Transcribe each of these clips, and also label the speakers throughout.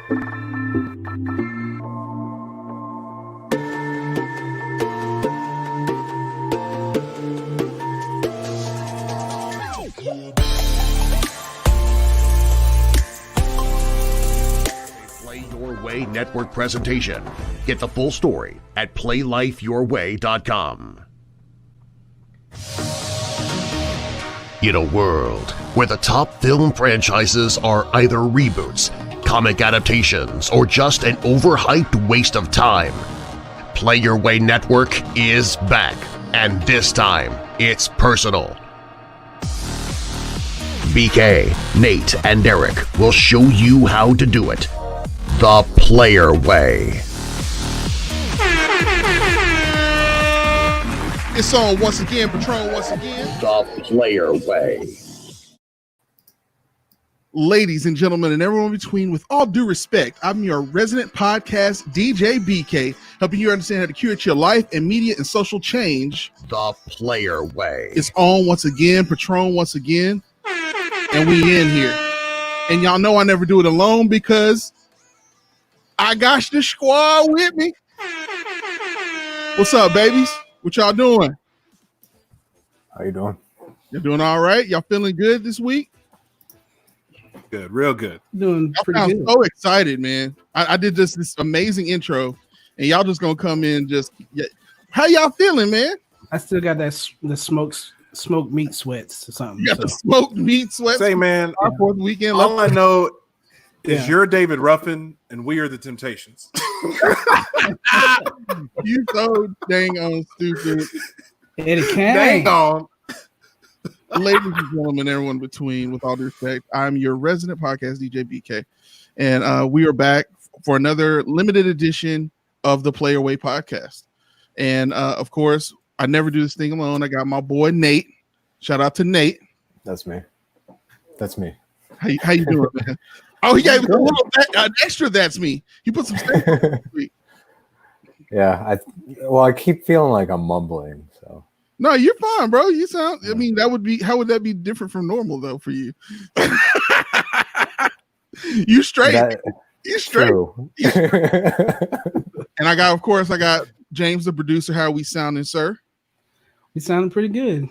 Speaker 1: Play Your Way Network presentation. Get the full story at PlayLifeYourWay.com. In a world where the top film franchises are either reboots, comic adaptations, or just an overhyped waste of time, Play Your Way Network is back, and this time it's personal. BK, Nate, and Eric will show you how to do it the Player Way.
Speaker 2: It's on once again, Patron once again.
Speaker 1: The Player Way.
Speaker 2: Ladies and gentlemen, and everyone in between, with all due respect, I'm your resident podcast DJ BK, helping you understand how to curate your life and media and social change.
Speaker 1: The Player Way.
Speaker 2: It's on once again, Patron once again, and we in here. And y'all know I never do it alone because I got the squad with me. What's up, babies? What y'all doing?
Speaker 3: How you doing?
Speaker 2: You're doing all right? Y'all feeling good this week?
Speaker 4: Good, real good.
Speaker 5: Doing pretty good.
Speaker 2: I'm so excited, man. I did this amazing intro, and y'all just gonna come in how y'all feeling, man?
Speaker 5: I still got the smoked meat sweats or something.
Speaker 2: You got the smoked meat sweats.
Speaker 4: Say, man,
Speaker 2: our fourth weekend.
Speaker 4: all I know is
Speaker 5: Yeah.
Speaker 4: you're David Ruffin and we are the Temptations.
Speaker 2: You so dang on stupid.
Speaker 5: Eddie Kane.
Speaker 4: Dang on.
Speaker 2: Ladies and gentlemen, everyone between, with all due respect, I'm your resident podcast DJ BK, and we are back for another limited edition of the Player Way podcast. And of course, I never do this thing alone. I got my boy Nate. Shout out to Nate.
Speaker 3: That's me. That's me.
Speaker 2: How you doing, man? Oh, he gave a little extra. That's me. He put some stuff on me.
Speaker 3: Yeah, I keep feeling like I'm mumbling. So
Speaker 2: No, you're fine, bro. You sound. I mean, how would that be different from normal though for you? You straight. You straight.
Speaker 3: True.
Speaker 2: And I got James, the producer. How are we sounding, sir?
Speaker 5: We sounding pretty good.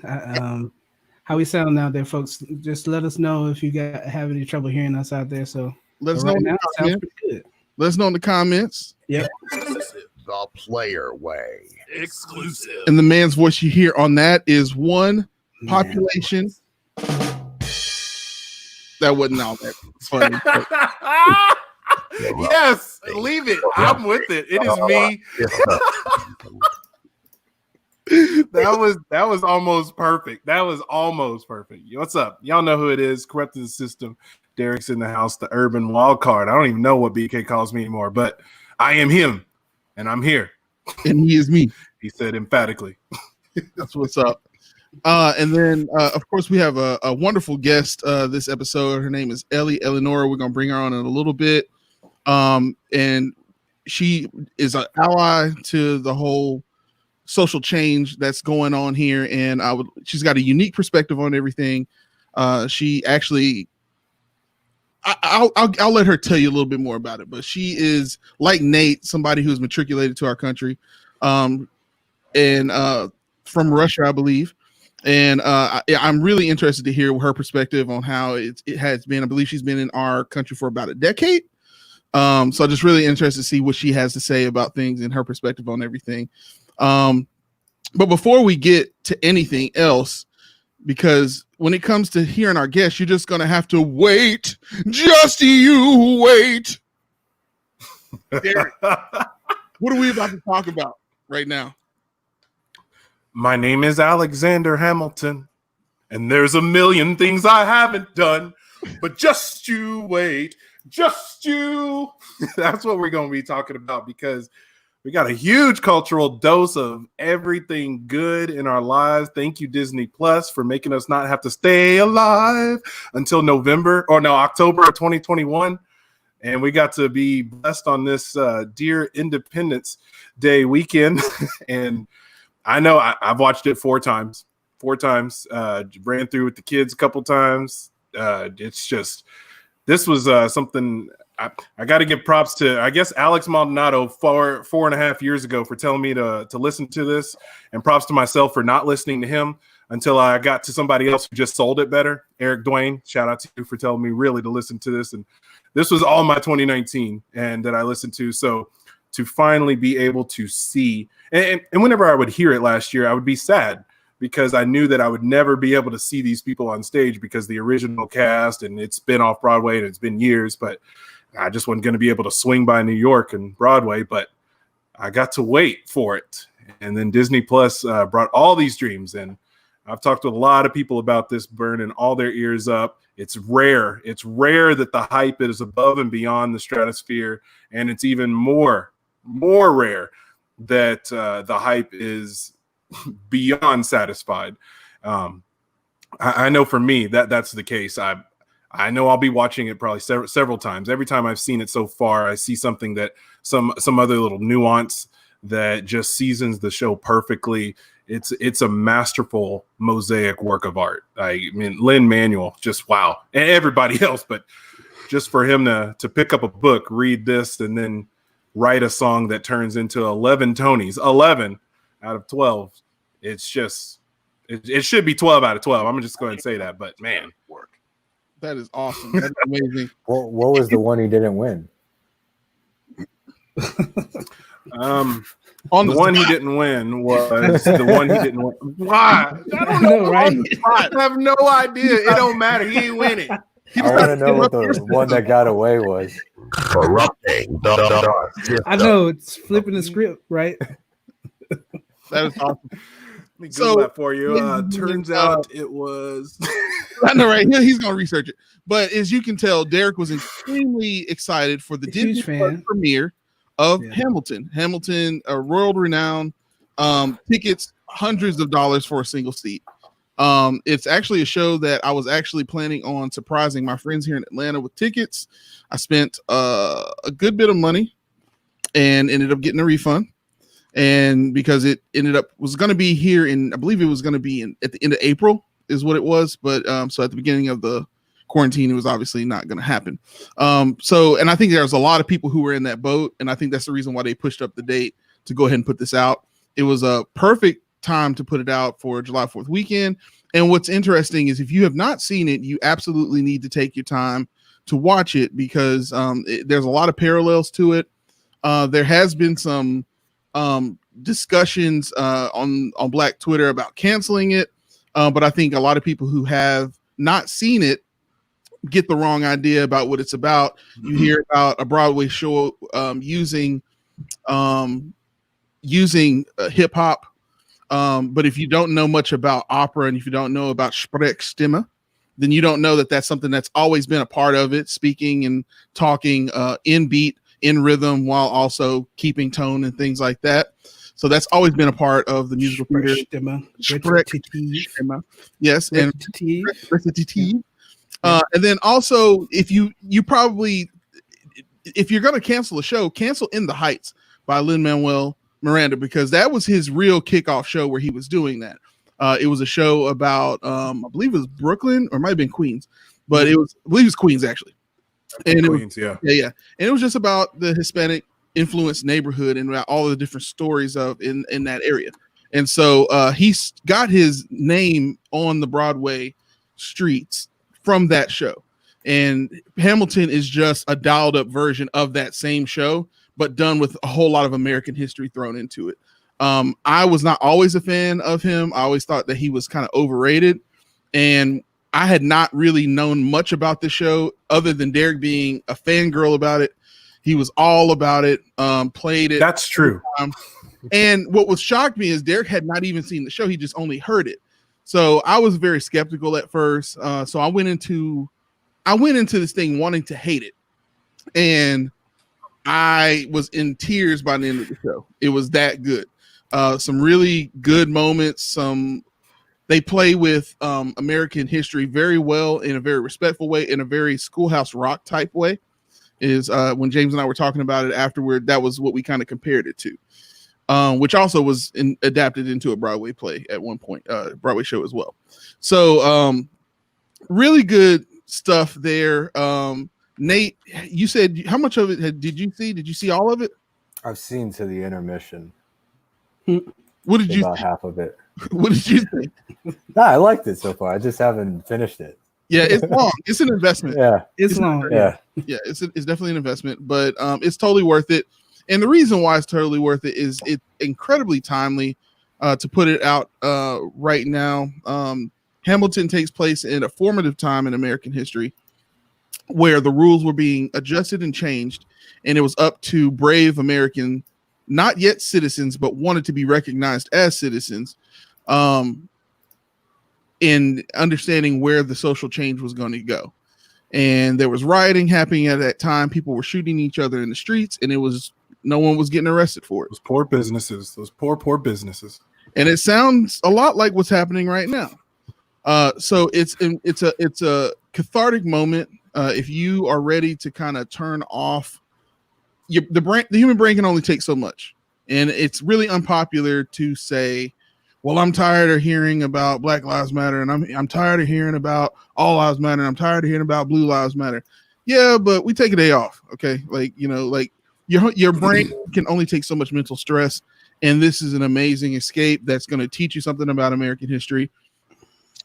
Speaker 5: How we sound out there, folks? Just let us know if you have any trouble hearing us out there. So
Speaker 2: Let us know.
Speaker 5: right now, it sounds
Speaker 2: Comments.
Speaker 5: pretty good.
Speaker 2: Let us know in the comments.
Speaker 5: Yep.
Speaker 1: The Player Way.
Speaker 4: Exclusive.
Speaker 2: And the man's voice you hear on that is one population. That wasn't all that funny.
Speaker 4: Yes, leave it. I'm with it. It is me. That was almost perfect. That was almost perfect. What's up? Y'all know who it is. Corrupting the system. Derek's in the house, the urban wild card. I don't even know what BK calls me anymore, but I am him, and I'm here.
Speaker 2: And he is me.
Speaker 4: He said emphatically.
Speaker 2: That's what's up. And then, of course, we have a wonderful guest this episode. Her name is Ellie Eleanor. We're going to bring her on in a little bit. And she is an ally to the whole social change that's going on here. And she's got a unique perspective on everything. She actually, I'll let her tell you a little bit more about it, but she is, like Nate, somebody who's matriculated to our country, and from Russia, I believe. And I'm really interested to hear her perspective on how it has been. I believe she's been in our country for about a decade. So I'm just really interested to see what she has to say about things and her perspective on everything. But before we get to anything else, because when it comes to hearing our guests, you're just going to have to wait. Just you wait. Derek, what are we about to talk about right now?
Speaker 4: My name is Alexander Hamilton, and there's a million things I haven't done, but just you wait. Just you. That's what we're going to be talking about, because we got a huge cultural dose of everything good in our lives. Thank you, Disney Plus, for making us not have to stay alive until October of 2021. And we got to be blessed on this dear Independence Day weekend. And I know I've watched it four times, ran through with the kids a couple times. It's just, this was something I got to give props to, I guess, Alex Maldonado 4.5 years ago for telling me to listen to this, and props to myself for not listening to him until I got to somebody else who just sold it better. Eric Dwayne, shout out to you for telling me really to listen to this. And this was all my 2019 and that I listened to. So to finally be able to see, and whenever I would hear it last year, I would be sad because I knew that I would never be able to see these people on stage because the original cast, and it's been off Broadway and it's been years, but I just wasn't going to be able to swing by New York and Broadway, but I got to wait for it. And then Disney Plus brought all these dreams. And I've talked to a lot of people about this, burning all their ears up. It's rare. It's rare that the hype is above and beyond the stratosphere. And it's even more rare that the hype is beyond satisfied. I know for me that's the case. I know I'll be watching it probably several times. Every time I've seen it so far, I see something that some other little nuance that just seasons the show perfectly. It's a masterful mosaic work of art. I mean, Lin-Manuel, just wow, and everybody else, but just for him to pick up a book, read this, and then write a song that turns into 11 Tonys, 11 out of 12. It's just it should be 12 out of 12. I'm just going to say that, but man, work.
Speaker 2: That is awesome. That's amazing.
Speaker 3: What was the one he didn't win?
Speaker 2: On
Speaker 4: the one he didn't win was the one he didn't win. Why? I don't know,
Speaker 5: right?
Speaker 4: I have no idea. It don't matter. He ain't winning.
Speaker 3: I want to know what the one that got away was.
Speaker 1: Corrupting the system.
Speaker 5: I know it's flipping the script, right?
Speaker 2: That is awesome.
Speaker 4: Let me Google that for you. Turns out it was.
Speaker 2: I know, right? He's gonna research it. But as you can tell, Derek was extremely excited for the Disney Plus premiere of Hamilton. Hamilton, a world-renowned tickets, hundreds of dollars for a single seat. It's actually a show that I was actually planning on surprising my friends here in Atlanta with tickets. I spent a good bit of money and ended up getting a refund. And because it was going to be here I believe it was going to be at the end of April is what it was. But so at the beginning of the quarantine, it was obviously not going to happen. And I think there's a lot of people who were in that boat. And I think that's the reason why they pushed up the date to go ahead and put this out. It was a perfect time to put it out for July 4th weekend. And what's interesting is if you have not seen it, you absolutely need to take your time to watch it because there's a lot of parallels to it. There has been some discussions on Black Twitter about canceling it. But I think a lot of people who have not seen it get the wrong idea about what it's about. You hear about a Broadway show using hip hop. But if you don't know much about opera and if you don't know about Sprechstimme, then you don't know that that's something that's always been a part of it, speaking and talking in beat, in rhythm, while also keeping tone and things like that. So that's always been a part of the musical theater. Sprechstimme. Yes, and recitative. And then also, if you're going to cancel a show, cancel In the Heights by Lin-Manuel Miranda, because that was his real kickoff show where he was doing that. It was a show about, I believe it was Brooklyn or it might have been Queens, but I believe it was Queens actually. And
Speaker 4: Queens, yeah.
Speaker 2: And it was just about the Hispanic influenced neighborhood and about all the different stories in that area. And so he's got his name on the Broadway streets from that show. And Hamilton is just a dialed up version of that same show, but done with a whole lot of American history thrown into it. I was not always a fan of him. I always thought that he was kind of overrated. And I had not really known much about the show other than Derek being a fangirl about it. He was all about it, played it.
Speaker 4: That's true.
Speaker 2: And what was shocked me is Derek had not even seen the show. He just only heard it. So I was very skeptical at first. So I went into this thing wanting to hate it. And I was in tears by the end of the show. It was that good. Some really good moments. They play with American history very well in a very respectful way, in a very Schoolhouse Rock type way. Is when James and I were talking about it afterward, that was what we kind of compared it to, which also was adapted into a Broadway play at one point, Broadway show as well. So really good stuff there. Nate, you said how much of it did you see? Did you see all of it?
Speaker 3: I've seen to the intermission.
Speaker 2: What did you
Speaker 3: About
Speaker 2: think?
Speaker 3: half of it.
Speaker 2: What did you think?
Speaker 3: No, I liked it so far. I just haven't finished it.
Speaker 2: Yeah, it's long. It's an investment.
Speaker 3: Yeah,
Speaker 5: It's long.
Speaker 3: yeah.
Speaker 2: Yeah, it's definitely an investment, but it's totally worth it. And the reason why it's totally worth it is it's incredibly timely to put it out right now. Hamilton takes place in a formative time in American history where the rules were being adjusted and changed, and it was up to brave American, not yet citizens, but wanted to be recognized as citizens, in understanding where the social change was going to go. And there was rioting happening at that time. People were shooting each other in the streets, and no one was getting arrested for it.
Speaker 4: Those poor businesses, those poor businesses.
Speaker 2: And it sounds a lot like what's happening right now. So it's a cathartic moment. If you are ready to kind of turn off the human brain can only take so much. And it's really unpopular to say, well, I'm tired of hearing about Black Lives Matter, and I'm tired of hearing about All Lives Matter, and I'm tired of hearing about Blue Lives Matter. Yeah, but we take a day off, okay? Like your brain can only take so much mental stress, and this is an amazing escape that's going to teach you something about American history.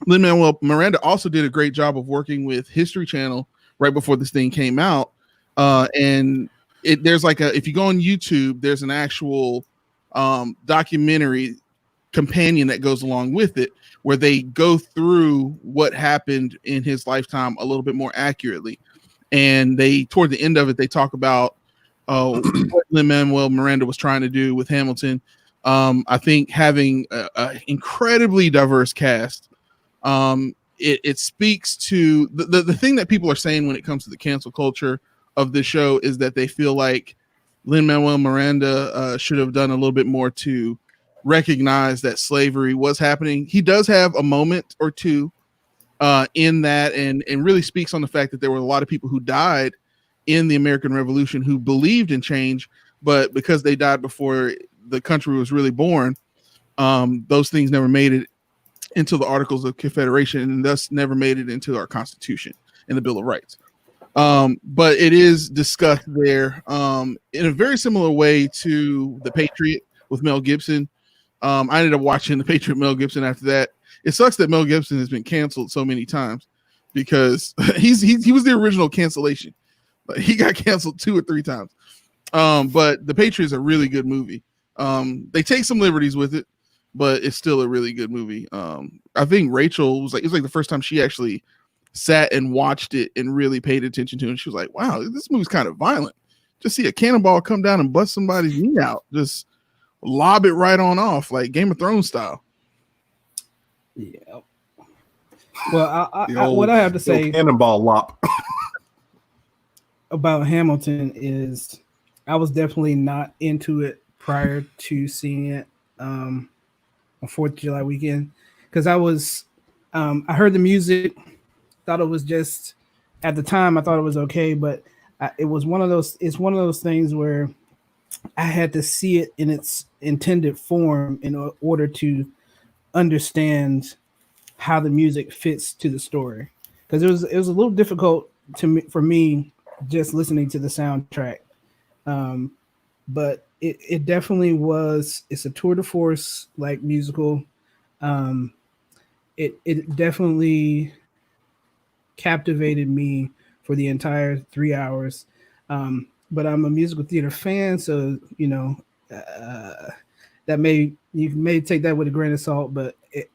Speaker 2: Lin-Manuel Miranda also did a great job of working with History Channel right before this thing came out, and there's if you go on YouTube, there's an actual documentary companion that goes along with it where they go through what happened in his lifetime a little bit more accurately, and toward the end of it they talk about what Lin-Manuel Miranda was trying to do with Hamilton. I think having an incredibly diverse cast, it speaks to the thing that people are saying when it comes to the cancel culture of this show is that they feel like Lin-Manuel Miranda should have done a little bit more to recognize that slavery was happening. He does have a moment or two in that, and really speaks on the fact that there were a lot of people who died in the American Revolution who believed in change, but because they died before the country was really born, those things never made it into the Articles of Confederation, and thus never made it into our Constitution and the Bill of Rights. But it is discussed there in a very similar way to The Patriot with Mel Gibson. I ended up watching The Patriot Mel Gibson after that. It sucks that Mel Gibson has been canceled so many times because he was the original cancellation. He got canceled 2 or 3 times. But The Patriot is a really good movie. They take some liberties with it, but it's still a really good movie. I think Rachel it was like the first time she actually sat and watched it and really paid attention to it. And she was like, wow, this movie's kind of violent. Just see a cannonball come down and bust somebody's knee out. Just lob it right on off, like Game of Thrones style.
Speaker 5: Yeah. Well, what I have to say
Speaker 4: cannonball lop
Speaker 5: about Hamilton is I was definitely not into it prior to seeing it on 4th of July weekend, because I heard the music, thought it was just, at the time I thought it was okay, but it's one of those things where I had to see it in its intended form in order to understand how the music fits to the story, because it was a little difficult for me just listening to the soundtrack, but it definitely was. It's a tour de force like musical. It definitely captivated me for the entire 3 hours. But I'm a musical theater fan, so you may take that with a grain of salt. But it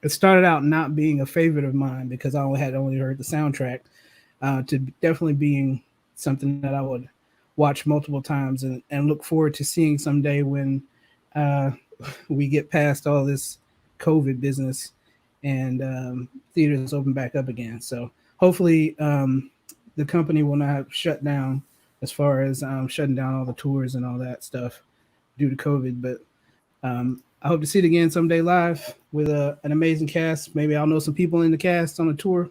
Speaker 5: started out not being a favorite of mine because I only heard the soundtrack, to definitely being something that I would watch multiple times and look forward to seeing someday when we get past all this COVID business and theaters open back up again. So hopefully the company will not shut down as far as shutting down all the tours and all that stuff due to COVID. But I hope to see it again someday live with an amazing cast. Maybe I'll know some people in the cast on a tour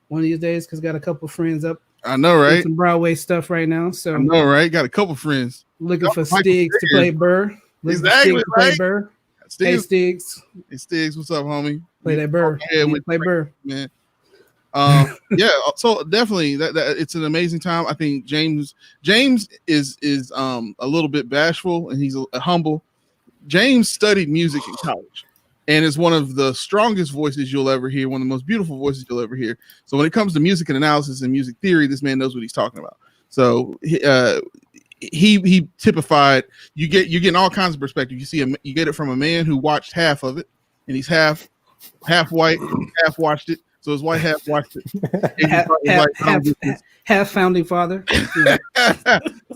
Speaker 5: one of these days, because I got a couple of friends up.
Speaker 2: I know, right?
Speaker 5: Some Broadway stuff right now. So
Speaker 2: I know, right? Got a couple friends
Speaker 5: looking for Stiggs to play Burr.
Speaker 2: Exactly, right?
Speaker 5: Burr. Hey, Stiggs.
Speaker 2: Hey, Stiggs, what's up, homie?
Speaker 5: Play that Burr.
Speaker 2: Yeah,
Speaker 5: play Burr,
Speaker 2: man. Yeah, so definitely that it's an amazing time. I think James is a little bit bashful and he's humble. James studied music in college and is one of the strongest voices you'll ever hear, one of the most beautiful voices you'll ever hear. So when it comes to music and analysis and music theory, this man knows what he's talking about. So he typified, you're getting all kinds of perspective. You get it from a man who watched half of it, and he's half white, half watched it. So his white half watched it.
Speaker 5: Half founding father.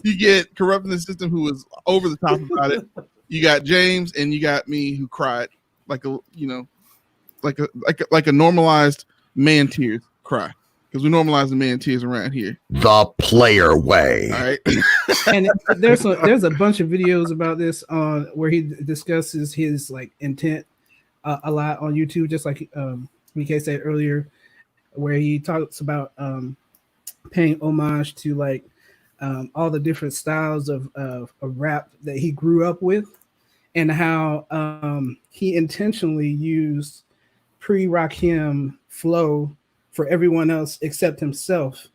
Speaker 2: You get Corrupting the System, who was over the top about it. You got James, and you got me, who cried like a normalized man tears cry, because we normalize the man tears around here.
Speaker 1: The player way.
Speaker 2: All right.
Speaker 5: And there's a bunch of videos about this where he discusses his like intent a lot on YouTube, just like BK said earlier, where he talks about paying homage to like all the different styles of rap that he grew up with, and how he intentionally used pre-Rakim flow for everyone else except himself.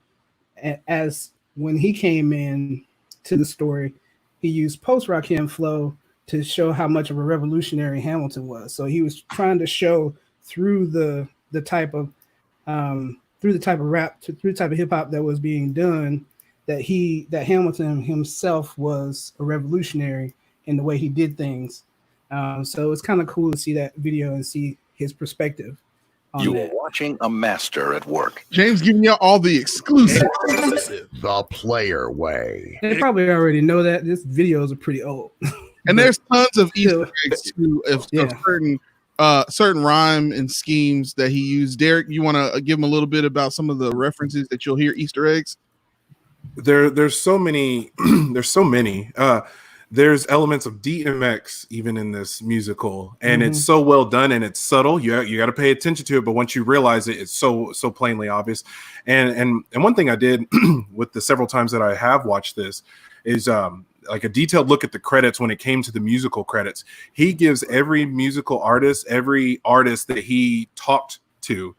Speaker 5: As when he came in to the story, he used post-Rakim flow to show how much of a revolutionary Hamilton was. So he was trying to show through the type of rap, through the type of hip hop that was being done, that Hamilton himself was a revolutionary in the way he did things. So it's kind of cool to see that video and see his perspective on
Speaker 6: You
Speaker 5: that.
Speaker 6: are watching a master at work.
Speaker 2: James giving you all the exclusive.
Speaker 1: The player way.
Speaker 5: They probably already know that. This videos are pretty old.
Speaker 2: And there's tons of Easter eggs too, of
Speaker 5: Yeah.
Speaker 2: certain rhyme and schemes that he used. Derek, you want to give him a little bit about some of the references that you'll hear Easter eggs?
Speaker 4: There's so many. There's so many. There's elements of DMX even in this musical, and it's so well done and it's subtle. You got to pay attention to it, but once you realize it, it's so plainly obvious. And one thing I did with the several times that I have watched this is like a detailed look at the credits. When it came to the musical credits, he gives every musical artist, every artist that he talked to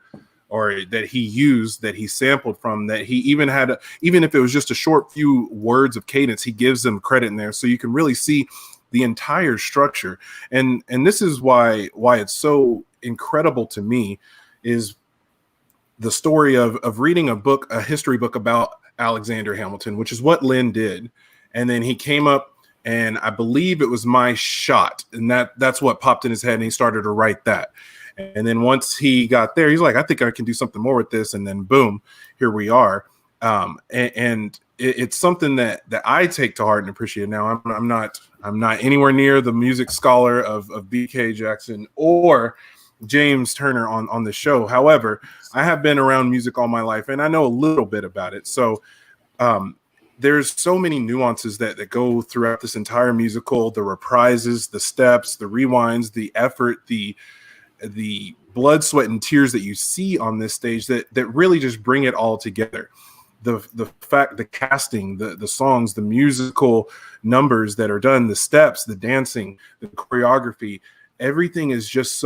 Speaker 4: or that he used, that he sampled from, that he even had, even if it was just a short few words of cadence, he gives them credit in there. So you can really see the entire structure. And this is why it's so incredible to me, is the story of reading a history book about Alexander Hamilton, which is what Lynn did. And then he came up, and I believe it was My Shot. And that's what popped in his head, and he started to write that. And then once he got there, he's like, I think I can do something more with this. And then boom, here we are. And it's something that I take to heart and appreciate. Now I'm not anywhere near the music scholar of BK Jackson or James Turner on the show. However, I have been around music all my life, and I know a little bit about it. So there's so many nuances that go throughout this entire musical: the reprises, the steps, the rewinds, the effort, the blood, sweat, and tears that you see on this stage that really just bring it all together. The fact, the casting, the songs, the musical numbers that are done, the steps, the dancing, the choreography, everything is just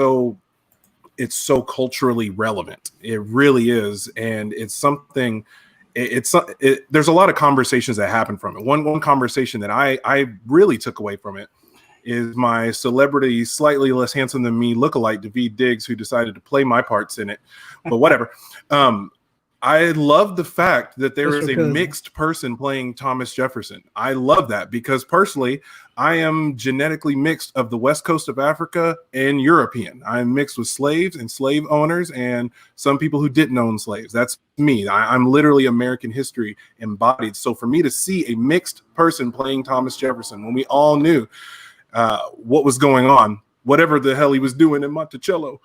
Speaker 4: it's so culturally relevant. It really is. And it's something, there's a lot of conversations that happen from it. One conversation that I really took away from it is my celebrity, slightly less handsome than me lookalike, Daveed Diggs, who decided to play my parts in it. But whatever. I love the fact that there is a mixed person playing Thomas Jefferson. I love that, because personally, I am genetically mixed of the West Coast of Africa and European. I'm mixed with slaves and slave owners and some people who didn't own slaves. That's me. I'm literally American history embodied. So for me to see a mixed person playing Thomas Jefferson, when we all knew what was going on, whatever the hell he was doing in Monticello,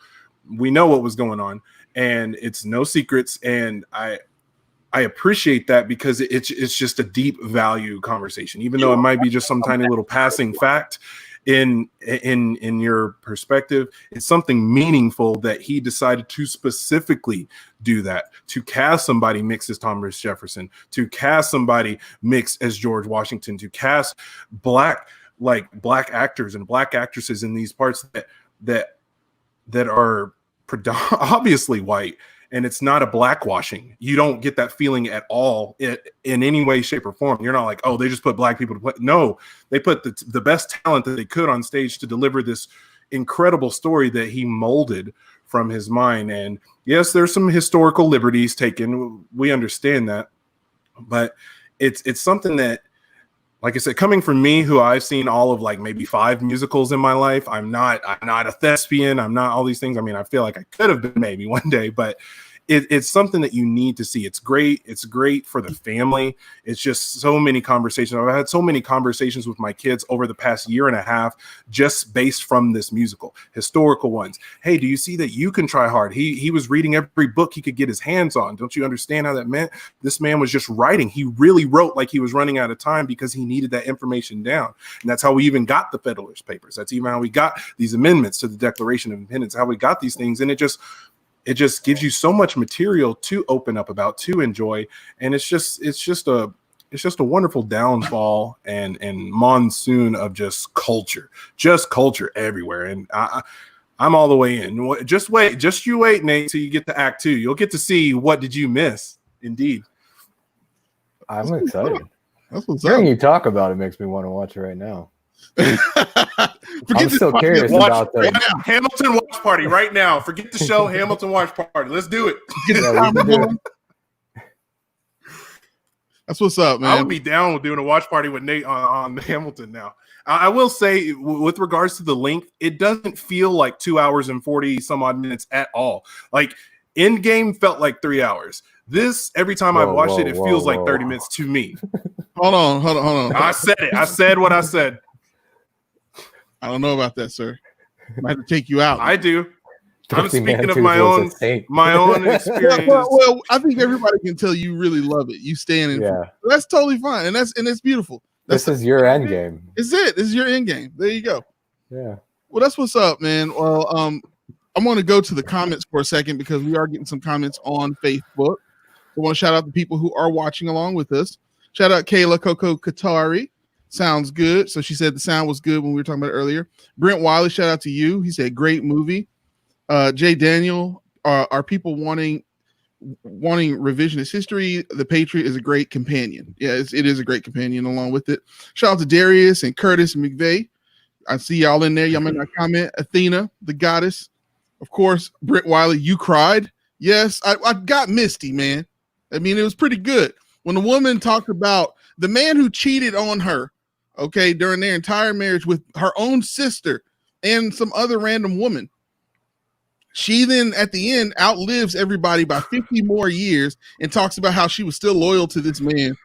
Speaker 4: we know what was going on, and it's no secrets. And I appreciate that, because it's just a deep value conversation, even though it might be just some tiny little passing fact in your perspective. It's something meaningful that he decided to specifically do that, to cast somebody mixed as Thomas Jefferson, to cast somebody mixed as George Washington, to cast black actors and black actresses in these parts that are obviously white and it's not a blackwashing. You don't get that feeling at all in any way, shape, or form. You're not like, oh, they just put black people to play. No, they put the best talent that they could on stage to deliver this incredible story that he molded from his mind. And yes, there's some historical liberties taken. We understand that, but it's something that, like I said, coming from me, who I've seen all of like maybe 5 musicals in my life. I'm not a thespian. I'm not all these things. I mean, I feel like I could have been maybe one day, but it's something that you need to see. It's great. It's great for the family. It's just so many conversations. I've had so many conversations with my kids over the past year and a half, just based from this musical, historical ones. Hey, do you see that you can try hard? He was reading every book he could get his hands on. Don't you understand how that meant? This man was just writing. He really wrote like he was running out of time because he needed that information down. And that's how we even got the Federalist Papers. That's even how we got these amendments to the Declaration of Independence, how we got these things. And it just gives you so much material to open up about, to enjoy. And it's just a wonderful downfall and monsoon of just culture everywhere. And I'm all the way in. Just you wait, Nate, till you get to Act 2. You'll get to see what did you miss. Indeed.
Speaker 3: I'm excited.
Speaker 2: That's what's
Speaker 3: Hearing
Speaker 2: up.
Speaker 3: you talk about it makes me want to watch it right now.
Speaker 2: Forget
Speaker 3: I'm
Speaker 2: this
Speaker 3: still
Speaker 2: podcast.
Speaker 3: curious about
Speaker 4: Right
Speaker 3: the.
Speaker 4: now, Hamilton watch party right now. Forget the show, Hamilton watch party. Let's do it.
Speaker 2: Get this
Speaker 3: Yeah, we can do it.
Speaker 2: That's what's up, man.
Speaker 4: I would be down with doing a watch party with Nate on Hamilton now. I will say, with regards to the length, it doesn't feel like 2 hours and 40 some odd minutes at all. Like Endgame felt like 3 hours. This, every time I've watched it feels like 30 minutes to me.
Speaker 2: Hold on.
Speaker 4: I said it. I said what I said.
Speaker 2: I don't know about that, sir. I have to take you out.
Speaker 4: I do. I'm
Speaker 3: 50 Man
Speaker 4: speaking of
Speaker 3: Tooth
Speaker 4: my
Speaker 3: was a
Speaker 4: own
Speaker 3: saint.
Speaker 4: experience.
Speaker 2: well, I think everybody can tell you really love it. You stand in.
Speaker 3: Yeah,
Speaker 2: That's totally fine, and it's beautiful.
Speaker 3: this is your end game.
Speaker 2: It's it. This is your end game. There you go.
Speaker 3: Yeah.
Speaker 2: Well, that's what's up, man. Well, I'm going to go to the comments for a second because we are getting some comments on Facebook. I want to shout out the people who are watching along with us. Shout out Kayla Coco Katari. Sounds good. So she said the sound was good when we were talking about it earlier. Brent Wiley, shout out to you. He said great movie. Jay Daniel, are people wanting revisionist history? The Patriot is a great companion. Yeah, it is a great companion along with it. Shout out to Darius and Curtis and McVeigh. I see y'all in there. Y'all might not comment. Athena, the goddess. Of course, Brent Wiley, you cried. Yes, I got misty, man. I mean, it was pretty good. When the woman talked about the man who cheated on her, okay, during their entire marriage with her own sister and some other random woman, she then at the end outlives everybody by 50 more years and talks about how she was still loyal to this man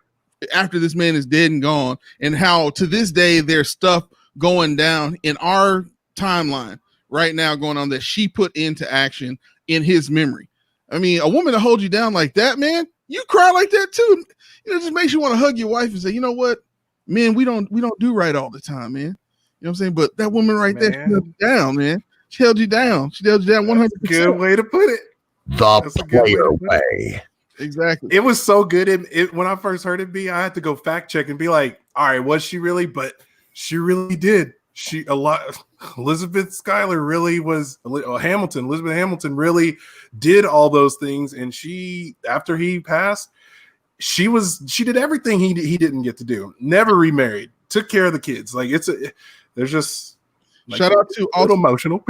Speaker 2: after this man is dead and gone, and how to this day there's stuff going down in our timeline right now going on that she put into action in his memory. I mean, a woman to hold you down like that, man, you cry like that too. It just makes you want to hug your wife and say, you know what, man, we don't do right all the time, man. You know what I'm saying? But that woman right there, she held you down, man. She held you down. She held you down 100%.
Speaker 4: Good way to put it.
Speaker 1: The
Speaker 4: That's a good way
Speaker 1: player
Speaker 4: to put it.
Speaker 1: way.
Speaker 2: Exactly.
Speaker 4: It was so good. When I first heard it, I had to go fact check and be like, all right, was she really? But she really did. Elizabeth Schuyler really was Elizabeth Hamilton really did all those things. And she, after he passed, she did everything he didn't get to do. Never remarried, took care of the kids. Like there's just like,
Speaker 2: shout out to
Speaker 4: all emotional.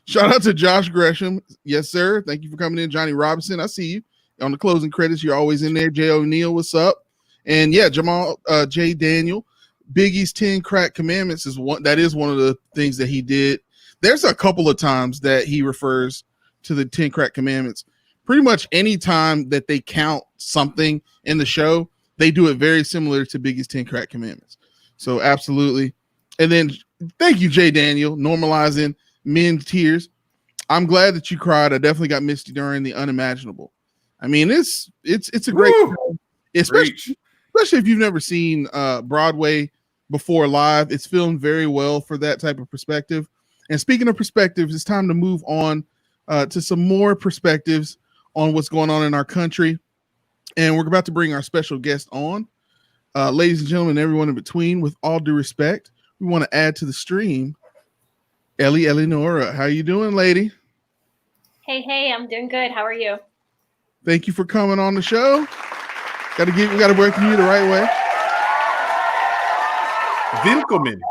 Speaker 2: Shout out to Josh Gresham. Yes, sir. Thank you for coming in. Johnny Robinson, I see you on the closing credits. You're always in there. Jay O'Neill, what's up? And yeah, Jamal J. Daniel. Biggie's 10 Crack Commandments is one of the things that he did. There's a couple of times that he refers to the 10 Crack Commandments. Pretty much any time that they count something in the show, they do it very similar to Biggie's 10 Crack Commandments. So absolutely. And then thank you, Jay Daniel, normalizing men's tears. I'm glad that you cried. I definitely got misty during the unimaginable. I mean, it's a great show, especially if you've never seen Broadway before live. It's filmed very well for that type of perspective. And speaking of perspectives, it's time to move on to some more perspectives on what's going on in our country. And we're about to bring our special guest on. Ladies and gentlemen, everyone in between, with all due respect, we want to add to the stream Ellie Eleonora. How you doing, lady?
Speaker 7: Hey, I'm doing good. How are you?
Speaker 2: Thank you for coming on the show. We got to welcome you the right way.
Speaker 4: Willkommen.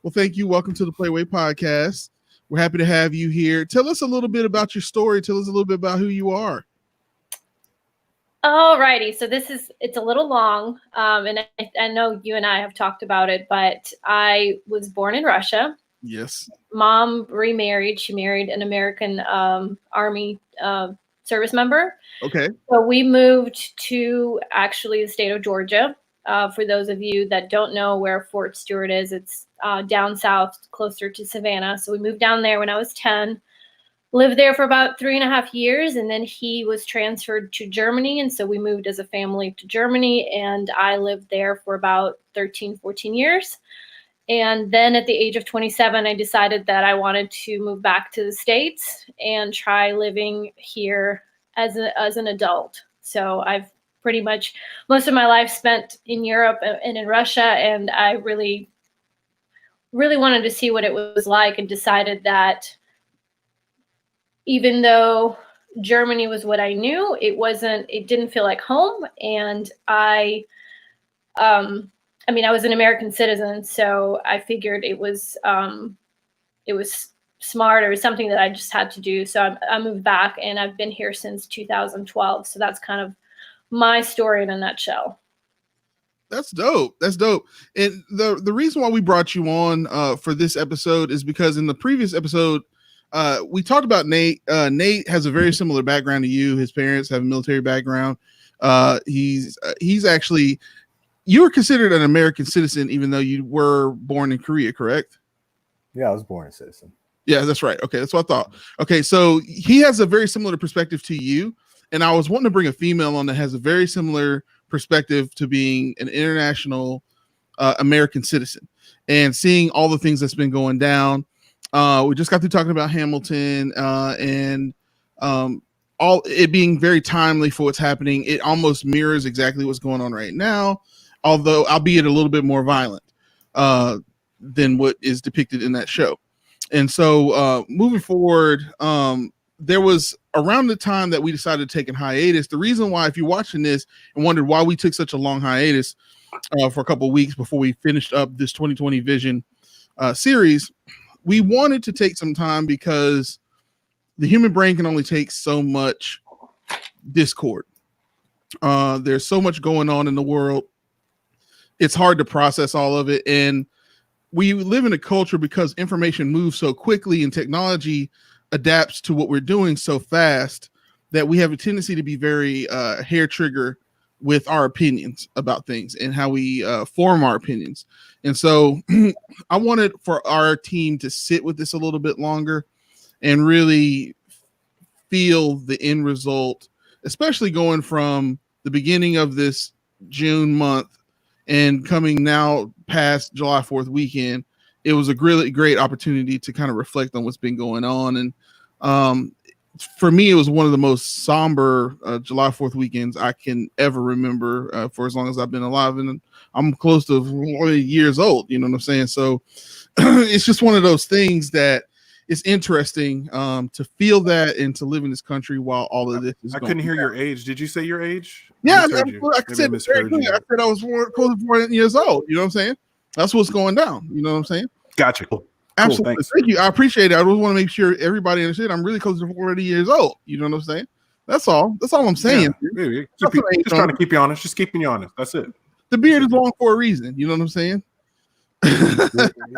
Speaker 2: Well, thank you. Welcome to the Playway Podcast. We're happy to have you here. Tell us a little bit about your story. Tell us a little bit about who you are.
Speaker 7: Alrighty, so it's a little long, and I know you and I have talked about it, but I was born in Russia.
Speaker 2: Yes.
Speaker 7: Mom remarried. She married an American Army service member.
Speaker 2: Okay.
Speaker 7: So we moved to actually the state of Georgia. For those of you that don't know where Fort Stewart is, it's down south, closer to Savannah. So we moved down there when I was 10. Lived there for about 3.5 years, and then he was transferred to Germany. And so we moved as a family to Germany, and I lived there for about 13, 14 years. And then at the age of 27, I decided that I wanted to move back to the States and try living here as an adult. So I've pretty much most of my life spent in Europe and in Russia, and I really, really wanted to see what it was like, and decided that even though Germany was what I knew, it didn't feel like home. And I was an American citizen, so I figured it was smart, or something that I just had to do. So I moved back, and I've been here since 2012. So that's kind of my story in a nutshell.
Speaker 2: That's dope. That's dope. And the reason why we brought you on for this episode is because in the previous episode, we talked about Nate. Nate has a very similar background to you. His parents have a military background. He's actually, you were considered an American citizen, even though you were born in Korea, correct?
Speaker 3: Yeah, I was born a citizen.
Speaker 2: Yeah, that's right. Okay, that's what I thought. Okay, so he has a very similar perspective to you. And I was wanting to bring a female on that has a very similar perspective to being an international American citizen and seeing all the things that's been going down. We just got through talking about Hamilton and all it being very timely for what's happening. It almost mirrors exactly what's going on right now, although albeit a little bit more violent than what is depicted in that show. And so moving forward, there was around the time that we decided to take a hiatus. The reason why, if you're watching this and wondered why we took such a long hiatus for a couple of weeks before we finished up this 2020 Vision series, we wanted to take some time because the human brain can only take so much discord. There's so much going on in the world. It's hard to process all of it. And we live in a culture, because information moves so quickly and technology adapts to what we're doing so fast, that we have a tendency to be very hair trigger with our opinions about things and how we form our opinions. And so I wanted for our team to sit with this a little bit longer and really feel the end result, especially going from the beginning of this June month and coming now past July 4th weekend. It was a really great opportunity to kind of reflect on what's been going on. And for me, it was one of the most somber July 4th weekends I can ever remember for as long as I've been alive. And I'm close to 40 years old. You know what I'm saying? So it's just one of those things that it's interesting to feel that and to live in this country while all of this is going on.
Speaker 4: I couldn't hear your age. Did you say your age?
Speaker 2: Yeah,
Speaker 4: I
Speaker 2: I said I was close to 40 years old. You know what I'm saying? That's what's going down. You know what I'm saying?
Speaker 4: Gotcha. Cool.
Speaker 2: Absolutely.
Speaker 4: Thanks.
Speaker 2: Thank you. I appreciate it. I just want to make sure everybody understands I'm really close to 40 years old. You know what I'm saying? That's all. That's all I'm saying.
Speaker 4: Yeah, just trying to keep you honest. Just keeping you honest. That's it.
Speaker 2: The beard is long for a reason. You know what I'm saying?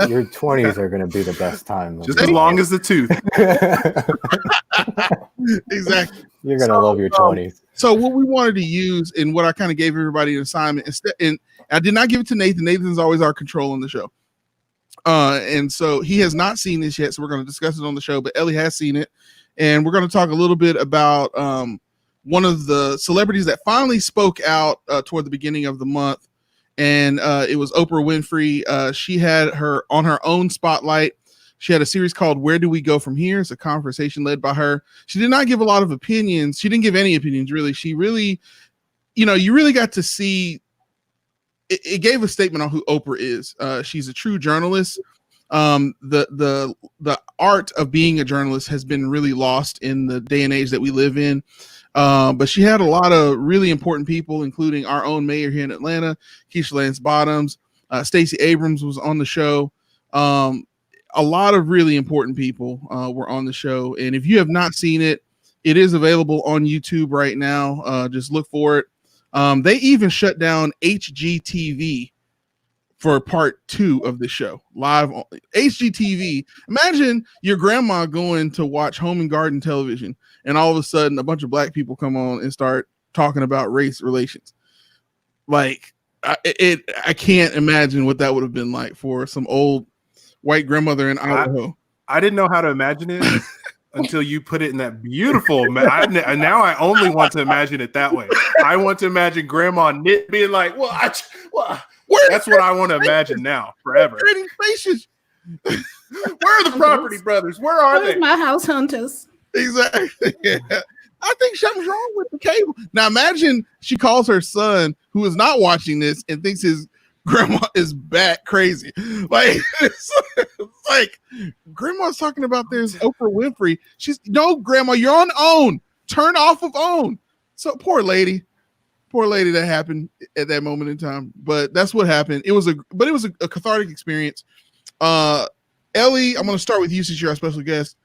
Speaker 3: Your 20s are going to be the best time.
Speaker 4: Just as long as the tooth.
Speaker 2: Exactly.
Speaker 3: You're going to love your 20s.
Speaker 2: So what we wanted to use, and what I kind of gave everybody an assignment, and I did not give it to Nathan. Nathan's always our control on the show. And so he has not seen this yet, so we're going to discuss it on the show, but Ellie has seen it. And we're going to talk a little bit about one of the celebrities that finally spoke out toward the beginning of the month. And it was Oprah Winfrey. She had her on her own spotlight. She had a series called Where Do We Go From Here? It's a conversation led by her. She did not give a lot of opinions. She didn't give any opinions, really. She really, you really got to see, it gave a statement on who Oprah is. She's a true journalist. The art of being a journalist has been really lost in the day and age that we live in. But she had a lot of really important people, including our own mayor here in Atlanta, Keisha Lance Bottoms. Stacey Abrams was on the show. A lot of really important people were on the show. And if you have not seen it, it is available on YouTube right now. Just look for it. They even shut down HGTV for part 2 of the show live on HGTV. Imagine your grandma going to watch Home and Garden television, and all of a sudden a bunch of black people come on and start talking about race relations. Like I can't imagine what that would have been like for some old white grandmother in Idaho.
Speaker 4: I didn't know how to imagine it until you put it in that beautiful. Now I only want to imagine it that way. I want to imagine Grandma Knit being like, "Well, that's what I want to imagine now, forever."
Speaker 2: Trading spaces.
Speaker 4: Where are the property brothers? Where are
Speaker 5: Where's
Speaker 4: they?
Speaker 5: my house hunters?
Speaker 2: Exactly. Yeah. I think something's wrong with the cable. Now imagine she calls her son, who is not watching this, and thinks his grandma is bat crazy. Like it's like grandma's talking about this Oprah Winfrey. She's no, grandma, you're on OWN. Turn off of OWN. So poor lady that happened at that moment in time. But that's what happened. It was a cathartic experience. Ellie, I'm gonna start with you since you're our special guest.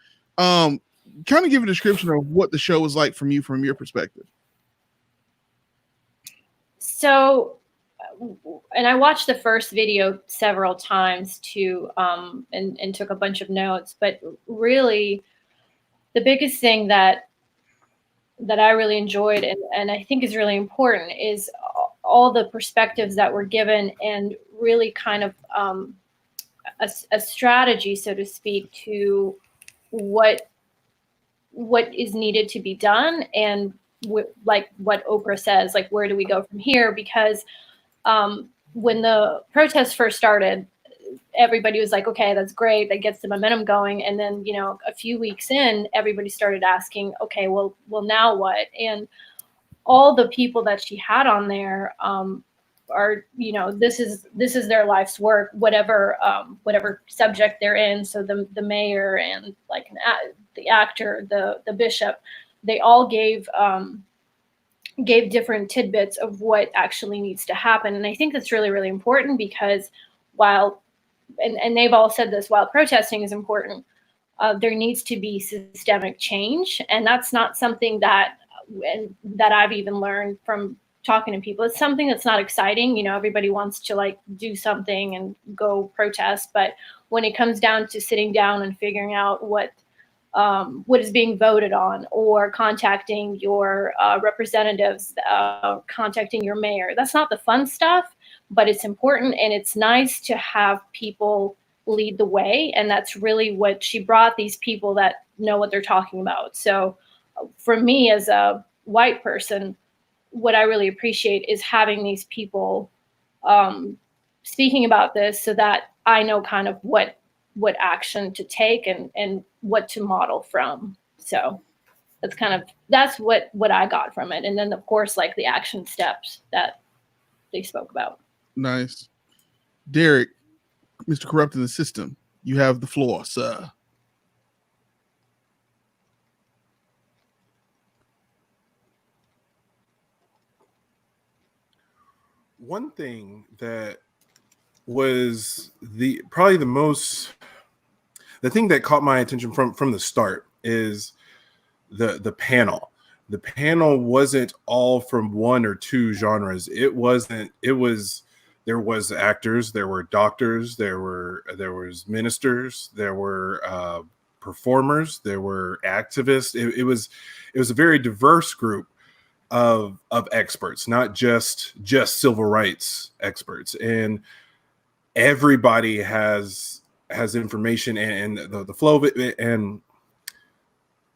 Speaker 2: Kind of give a description of what the show was like from your perspective.
Speaker 7: So, and I watched the first video several times too, and took a bunch of notes. But really, the biggest thing that I really enjoyed and I think is really important is all the perspectives that were given, and really kind of a strategy, so to speak, to what is needed to be done, and like what Oprah says, like, where do we go from here? Because when the protests first started, everybody was like, okay, that's great, that gets the momentum going. And then, a few weeks in, everybody started asking, okay, well now what? And all the people that she had on there are, this is their life's work, whatever subject they're in. So the mayor and like the actor, the bishop, they all gave different tidbits of what actually needs to happen. And I think that's really, really important, because while, and they've all said this, while protesting is important, there needs to be systemic change. And that's not something that I've even learned from talking to people. It's something that's not exciting. Everybody wants to like do something and go protest. But when it comes down to sitting down and figuring out what is being voted on, or contacting your representatives, contacting your mayor, that's not the fun stuff, but it's important, and it's nice to have people lead the way. And that's really what she brought, these people that know what they're talking about. So for me as a white person, what I really appreciate is having these people speaking about this, so that I know kind of what action to take and what to model from. So that's what I got from it. And then of course, like the action steps that they spoke about.
Speaker 2: Nice. Derek, Mr. Corrupting the System, you have the floor, sir.
Speaker 4: One thing that was probably the thing that caught my attention from the start is the panel. The panel wasn't all from one or two genres. There was actors, there were doctors, there was ministers, there were performers, there were activists. It was a very diverse group of experts, not just civil rights experts, and everybody has information, and the flow of it. And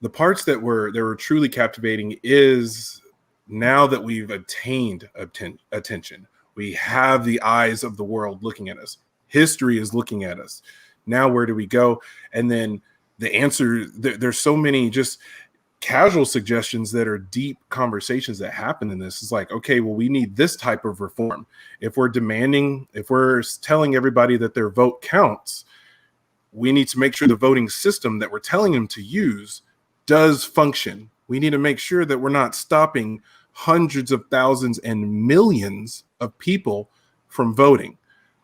Speaker 4: the parts that were truly captivating is, now that we've attained attention, we have the eyes of the world looking at us, history is looking at us. Now where do we go? And then the answer, there's so many just casual suggestions that are deep conversations that happen in this. Is like, okay, well, we need this type of reform. If we're telling everybody that their vote counts, we need to make sure the voting system that we're telling them to use does function. We need to make sure that we're not stopping hundreds of thousands and millions of people from voting.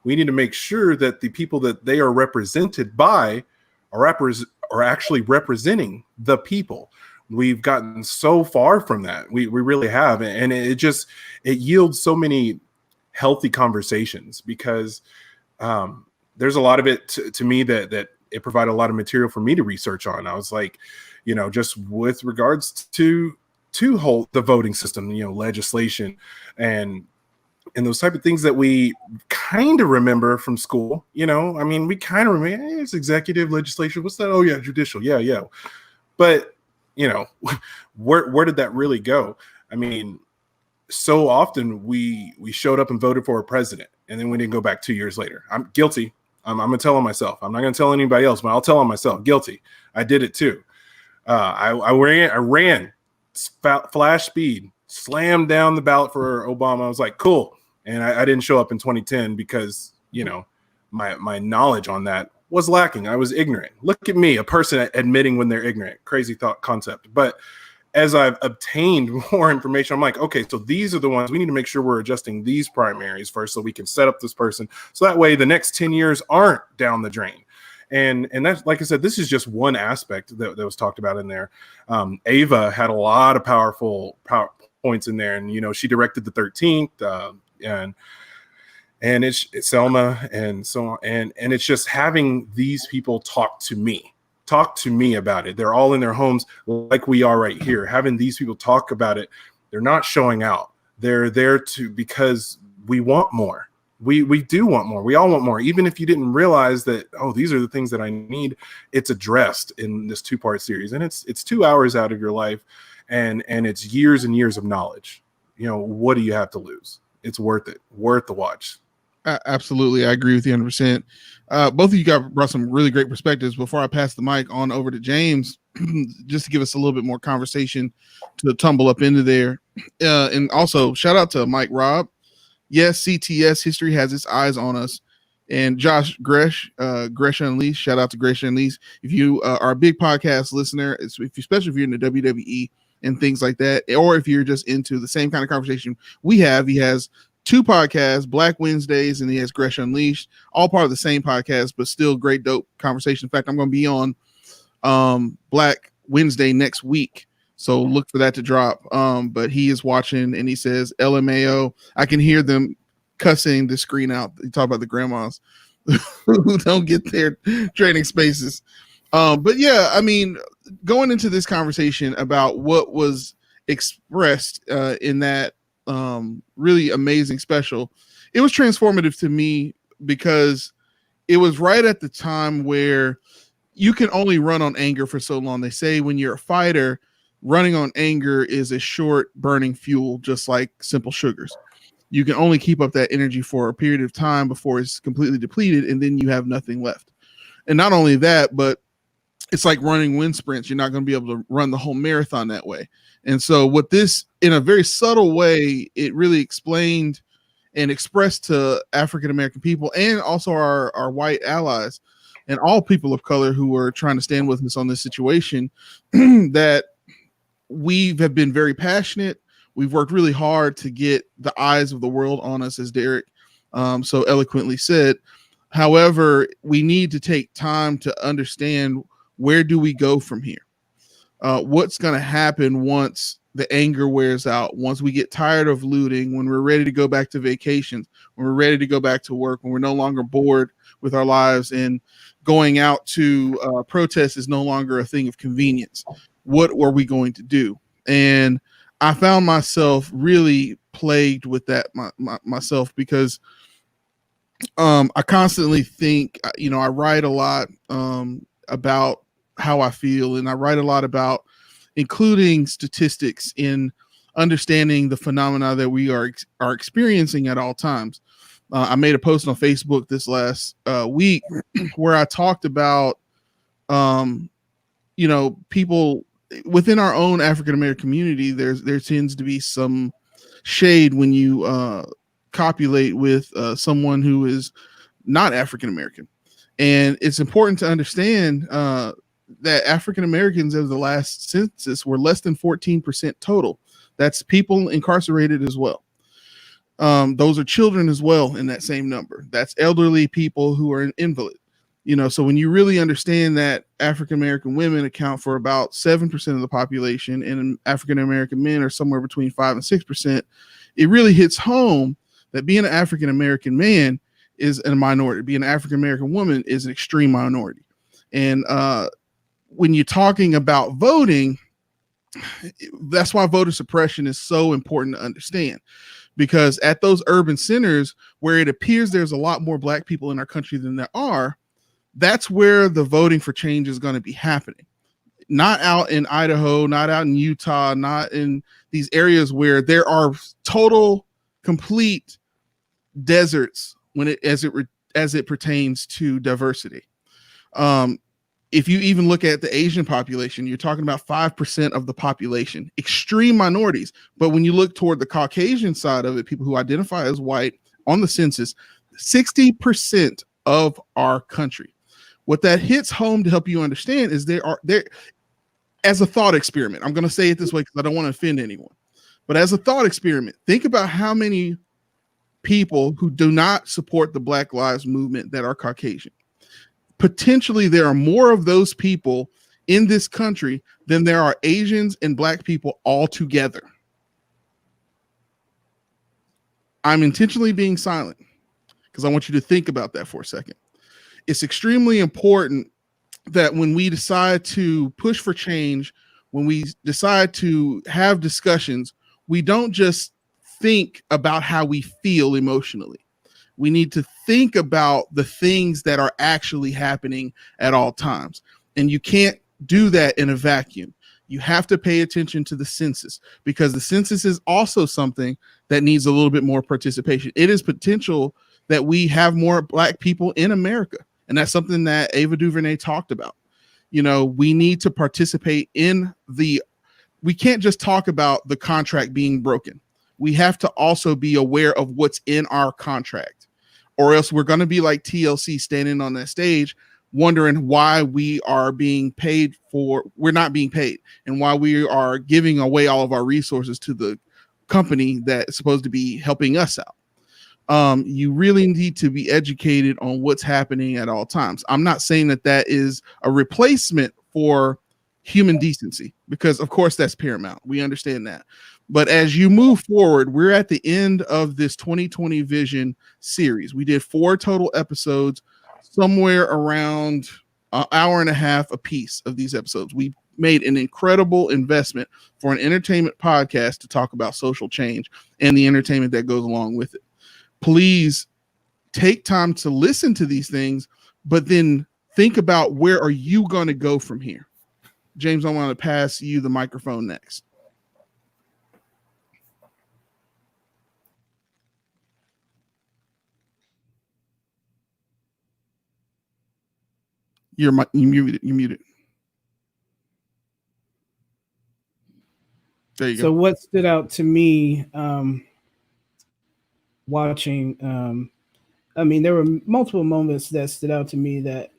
Speaker 4: We need to make sure that the people that they are represented by are actually representing the people. We've gotten so far from that. We really have. And it yields so many healthy conversations, because there's a lot of it to me that it provided a lot of material for me to research on. I was like, just with regards to the voting system, legislation and those type of things that we kind of remember from school. We kind of remember, hey, it's executive, legislation. What's that? Oh yeah, judicial. Yeah. But where did that really go? So often we showed up and voted for a president, and then we didn't go back 2 years later. I'm guilty. I'm gonna tell on myself. I'm not gonna tell anybody else, but I'll tell on myself. Guilty. I did it too. I ran flash speed, slammed down the ballot for Obama. I was like, cool. And I didn't show up in 2010 because, my knowledge on that was lacking. I was ignorant. Look at me, a person admitting when they're ignorant. Crazy thought concept. But as I've obtained more information, I'm like, okay, so these are the ones we need to make sure we're adjusting these primaries first so we can set up this person. So that way the next 10 years aren't down the drain. And that's, like I said, this is just one aspect that was talked about in there. Ava had a lot of powerful points in there. And, she directed the 13th and it's Selma and so on. And it's just having these people talk to me about it. They're all in their homes like we are right here. Having these people talk about it, they're not showing out. They're there because we want more. We do want more. We all want more. Even if you didn't realize that, oh, these are the things that I need, it's addressed in this 2-part series. And it's 2 hours out of your life, and it's years and years of knowledge. What do you have to lose? It's worth it. Worth the watch.
Speaker 2: Absolutely. I agree with you 100%. Both of you guys brought some really great perspectives. Before I pass the mic on over to James, just to give us a little bit more conversation to tumble up into there. And also shout out to Mike Robb. Yes, CTS history has its eyes on us. And Josh Gresh Unleashed, shout out to Gresh Unleashed. If you are a big podcast listener, especially if you're in the WWE and things like that, or if you're just into the same kind of conversation we have, he has 2 podcasts, Black Wednesdays, and he has Gresh Unleashed, all part of the same podcast, but still great, dope conversation. In fact, I'm going to be on Black Wednesday next week, so look for that to drop. But he is watching, and he says, LMAO, I can hear them cussing the screen out. You talk about the grandmas who don't get their training spaces. But yeah, going into this conversation about what was expressed in that really amazing special, it was transformative to me because it was right at the time where you can only run on anger for so long. They say when you're a fighter, running on anger is a short burning fuel, just like simple sugars. You can only keep up that energy for a period of time before it's completely depleted, and then you have nothing left. And not only that, but it's like running wind sprints. You're not going to be able to run the whole marathon that way. And so what this, in a very subtle way, it really explained and expressed to African-American people and also our white allies and all people of color who are trying to stand with us on this situation that we have been very passionate. We've worked really hard to get the eyes of the world on us, as Derek so eloquently said. However, we need to take time to understand, where do we go from here? What's going to happen once the anger wears out, once we get tired of looting, when we're ready to go back to vacations, when we're ready to go back to work, when we're no longer bored with our lives and going out to protest is no longer a thing of convenience. What are we going to do? And I found myself really plagued with that myself because I constantly think, I write a lot about how I feel, and I write a lot about including statistics in understanding the phenomena that we are experiencing at all times. I made a post on Facebook this last week where I talked about, people within our own African-American community. There tends to be some shade when you copulate with someone who is not African-American. And it's important to understand that African Americans of the last census were less than 14% total. That's people incarcerated as well. Those are children as well in that same number. That's elderly people who are an invalid. So when you really understand that African American women account for about 7% of the population and African American men are somewhere between 5 and 6%, it really hits home that being an African American man is a minority. Being an African American woman is an extreme minority. And when you're talking about voting, that's why voter suppression is so important to understand. Because at those urban centers where it appears there's a lot more Black people in our country than there are, that's where the voting for change is going to be happening. Not out in Idaho, not out in Utah, not in these areas where there are total, complete deserts as it pertains to diversity. If you even look at the Asian population, you're talking about 5% of the population, extreme minorities. But when you look toward the Caucasian side of it, people who identify as white on the census, 60% of our country. What that hits home to help you understand is there as a thought experiment. I'm going to say it this way because I don't want to offend anyone. But as a thought experiment, think about how many people who do not support the Black Lives Movement that are Caucasian. Potentially, there are more of those people in this country than there are Asians and Black people all together. I'm intentionally being silent because I want you to think about that for a second. It's extremely important that when we decide to push for change, when we decide to have discussions, we don't just think about how we feel emotionally. We need to think about the things that are actually happening at all times. And you can't do that in a vacuum. You have to pay attention to the census because the census is also something that needs a little bit more participation. It is potential that we have more Black people in America. And that's something that Ava DuVernay talked about. We need to participate we can't just talk about the contract being broken. We have to also be aware of what's in our contract, or else we're going to be like TLC standing on that stage wondering why we're not being paid and why we are giving away all of our resources to the company that's supposed to be helping us out. You really need to be educated on what's happening at all times. I'm not saying that is a replacement for human decency, because of course that's paramount. We understand that. But as you move forward, we're at the end of this 2020 Vision series. We did 4 total episodes, somewhere around an hour and a half a piece of these episodes. We made an incredible investment for an entertainment podcast to talk about social change and the entertainment that goes along with it. Please take time to listen to these things, but then think about where are you going to go from here. James, I want to pass you the microphone next. You're muted. There you go.
Speaker 5: So what stood out to me watching, there were multiple moments that stood out to me that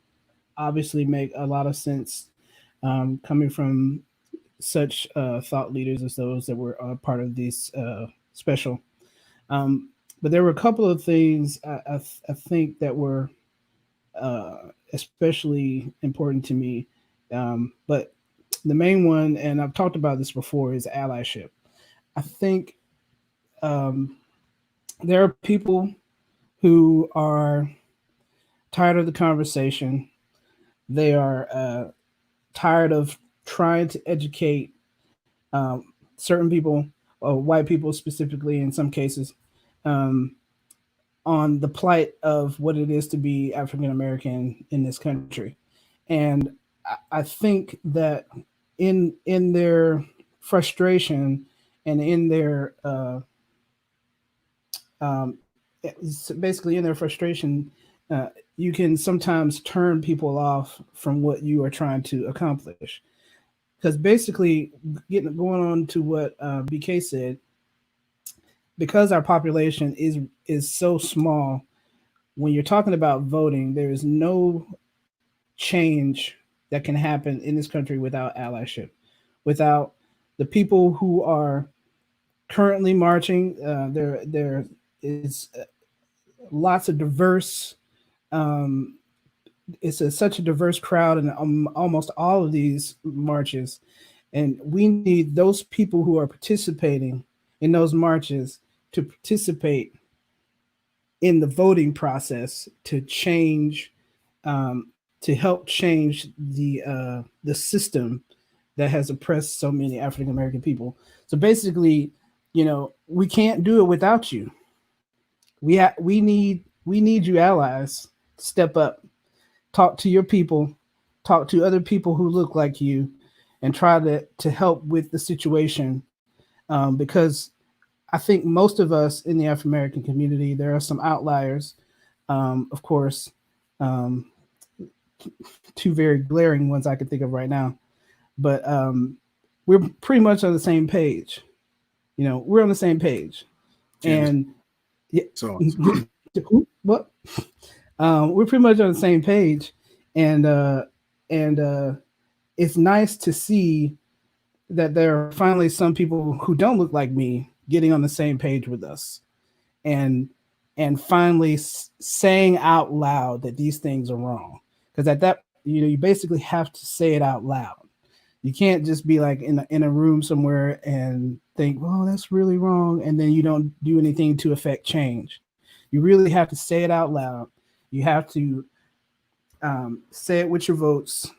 Speaker 5: obviously make a lot of sense coming from such thought leaders as those that were part of this special. But there were a couple of things I think that were especially important to me. But the main one, and I've talked about this before, is allyship. I think there are people who are tired of the conversation. They are tired of trying to educate certain people, or white people specifically in some cases, on the plight of what it is to be African American in this country. And I think that in their frustration and in their basically in their frustration, you can sometimes turn people off from what you are trying to accomplish. Because basically, going on to what BK said, because our population is so small, when you're talking about voting, there is no change that can happen in this country without allyship, without the people who are currently marching. There is lots of diverse. Such a diverse crowd in almost all of these marches, and we need those people who are participating in those marches to participate in the voting process to change, to help change the system that has oppressed so many African American people. So basically, we can't do it without you. We need you allies to step up, talk to your people, talk to other people who look like you, and try to help with the situation. Because I think most of us in the African American community, there are some outliers, of course, two very glaring ones I can think of right now, but we're pretty much on the same page. We're on the same page, and
Speaker 4: So
Speaker 5: what? We're pretty much on the same page, and it's nice to see that there are finally some people who don't look like me getting on the same page with us, and finally saying out loud that these things are wrong. Because at that, you basically have to say it out loud. You can't just be like in a room somewhere and think, "Well, that's really wrong," and then you don't do anything to affect change. You really have to say it out loud. You have to say it with your votes,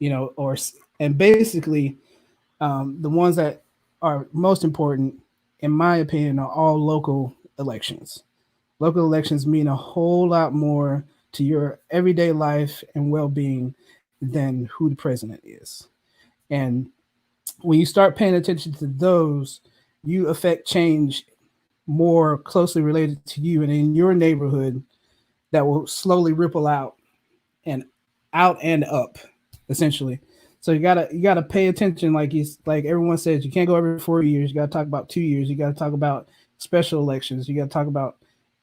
Speaker 5: and basically the ones that are most important, in my opinion, are all local elections. Local elections mean a whole lot more to your everyday life and well-being than who the president is. And when you start paying attention to those, you affect change more closely related to you and in your neighborhood that will slowly ripple out and up, essentially. So you gotta pay attention, like everyone says, you can't go every 4 years. You gotta talk about 2 years. You gotta talk about special elections. You gotta talk about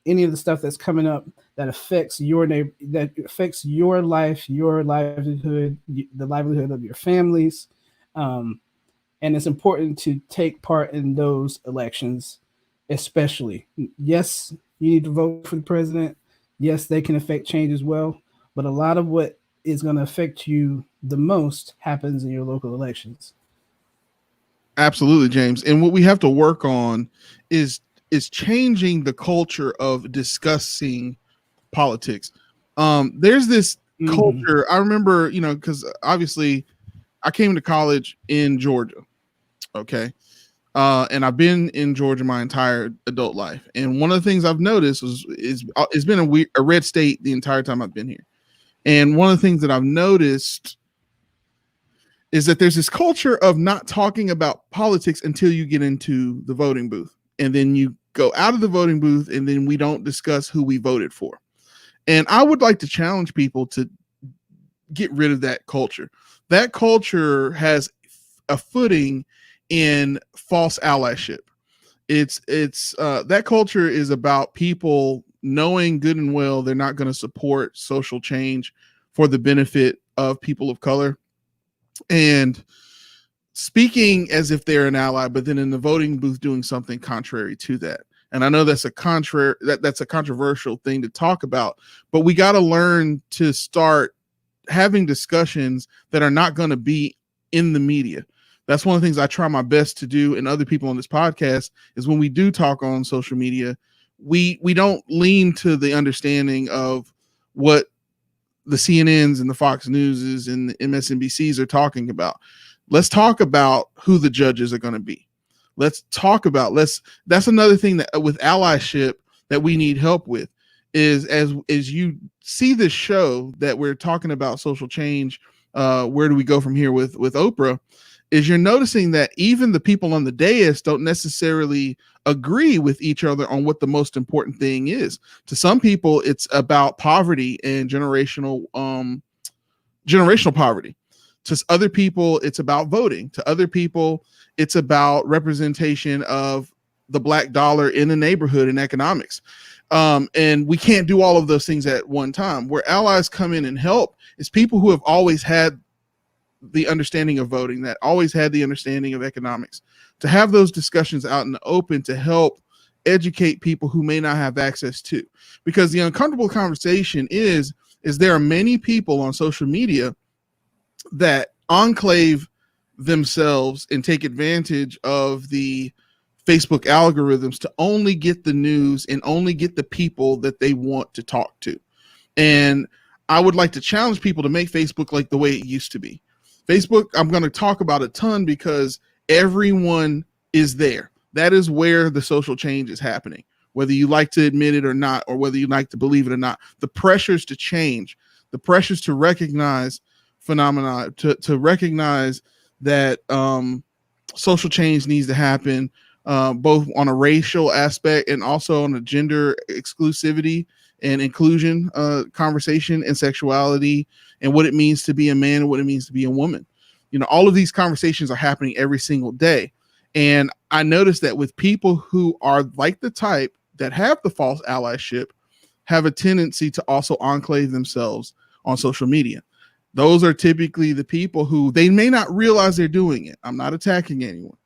Speaker 5: any of the stuff that's coming up that affects your that affects your life, your livelihood, the livelihood of your families. And it's important to take part in those elections, especially. Yes, you need to vote for the president. Yes, they can affect change as well. But a lot of what is going to affect you the most happens in your local elections.
Speaker 2: Absolutely, James. And what we have to work on is changing the culture of discussing politics. There's this culture. I remember, because obviously I came to college in Georgia. Okay. And I've been in Georgia my entire adult life. And one of the things I've noticed is it's been a red state the entire time I've been here. And one of the things that I've noticed is that there's this culture of not talking about politics until you get into the voting booth. And then you go out of the voting booth and then we don't discuss who we voted for. And I would like to challenge people to get rid of that culture. That culture has a footing in false allyship. It's that culture is about people knowing good and well they're not going to support social change for the benefit of people of color and speaking as if they're an ally, but then in the voting booth doing something contrary to that. And I know that's a controversial thing to talk about, but we got to learn to start having discussions that are not going to be in the media. That's one of the things I try my best to do, and other people on this podcast, is when we do talk on social media, we don't lean to the understanding of what the CNNs and the Fox Newses and the MSNBCs are talking about. Let's talk about who the judges are going to be. Let's talk about that's another thing that with allyship that we need help with is as you see this show that we're talking about social change. Where do we go from here with Oprah? Is you're noticing that even the people on the dais don't necessarily agree with each other on what the most important thing is. To some people, it's about poverty and generational poverty. To other people, it's about voting. To other people, it's about representation of the black dollar in the neighborhood in economics. And we can't do all of those things at one time. Where allies come in and help is people who have always had the understanding of voting, that always had the understanding of economics, to have those discussions out in the open to help educate people who may not have access to. Because the uncomfortable conversation is there are many people on social media that enclave themselves and take advantage of the Facebook algorithms to only get the news and only get the people that they want to talk to. And I would like to challenge people to make Facebook like the way it used to be. Facebook, I'm going to talk about a ton because everyone is there. That is where the social change is happening, whether you like to admit it or not, or whether you like to believe it or not. The pressures to change, the pressures to recognize phenomena, to recognize that social change needs to happen, both on a racial aspect and also on a gender exclusivity and inclusion conversation, and sexuality, and what it means to be a man and what it means to be a woman. You know, all of these conversations are happening every single day. And I noticed that with people who are like the type that have the false allyship, have a tendency to also enclave themselves on social media. Those are typically the people who they may not realize they're doing it. I'm not attacking anyone,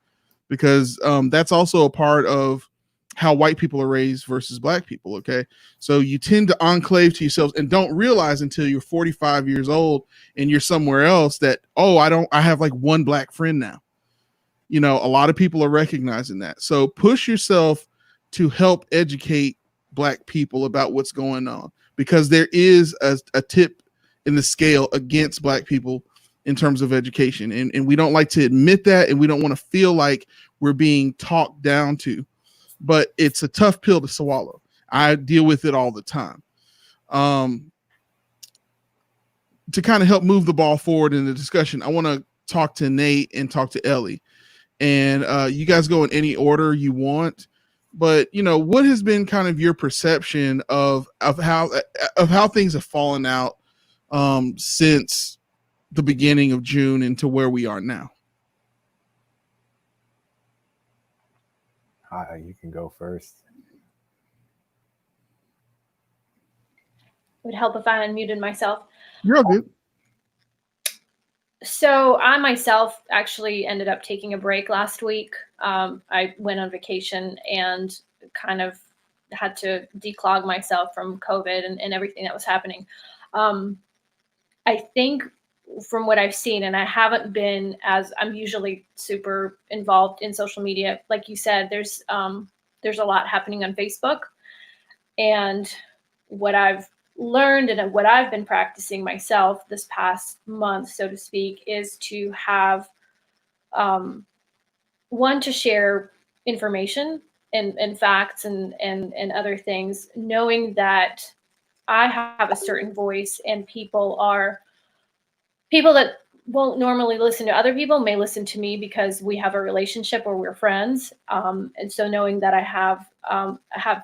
Speaker 2: because that's also a part of how white people are raised versus black people. Okay. So you tend to enclave to yourselves and don't realize until you're 45 years old and you're somewhere else that, oh, I have like one black friend now. You know, a lot of people are recognizing that. So push yourself to help educate black people about what's going on, because there is a tip in the scale against black people in terms of education. And we don't like to admit that, and we don't want to feel like we're being talked down to, but it's a tough pill to swallow. I deal with it all the time. To kind of help move the ball forward in the discussion, I want to talk to Nate and talk to Ellie. And you guys go in any order you want, but you know, what has been kind of your perception of how things have fallen out since the beginning of June into where we are now?
Speaker 3: You can go first.
Speaker 7: It would help if I unmuted myself.
Speaker 2: You're all good.
Speaker 7: So I myself actually ended up taking a break last week. I went on vacation and kind of had to declog myself from COVID and everything that was happening. I think from what I've seen, and I haven't been, as I'm usually super involved in social media, like you said, there's a lot happening on Facebook. And what I've learned and what I've been practicing myself this past month, so to speak, is to have one, to share information and facts and other things, knowing that I have a certain voice and people that won't normally listen to other people may listen to me because we have a relationship or we're friends. And so knowing that I have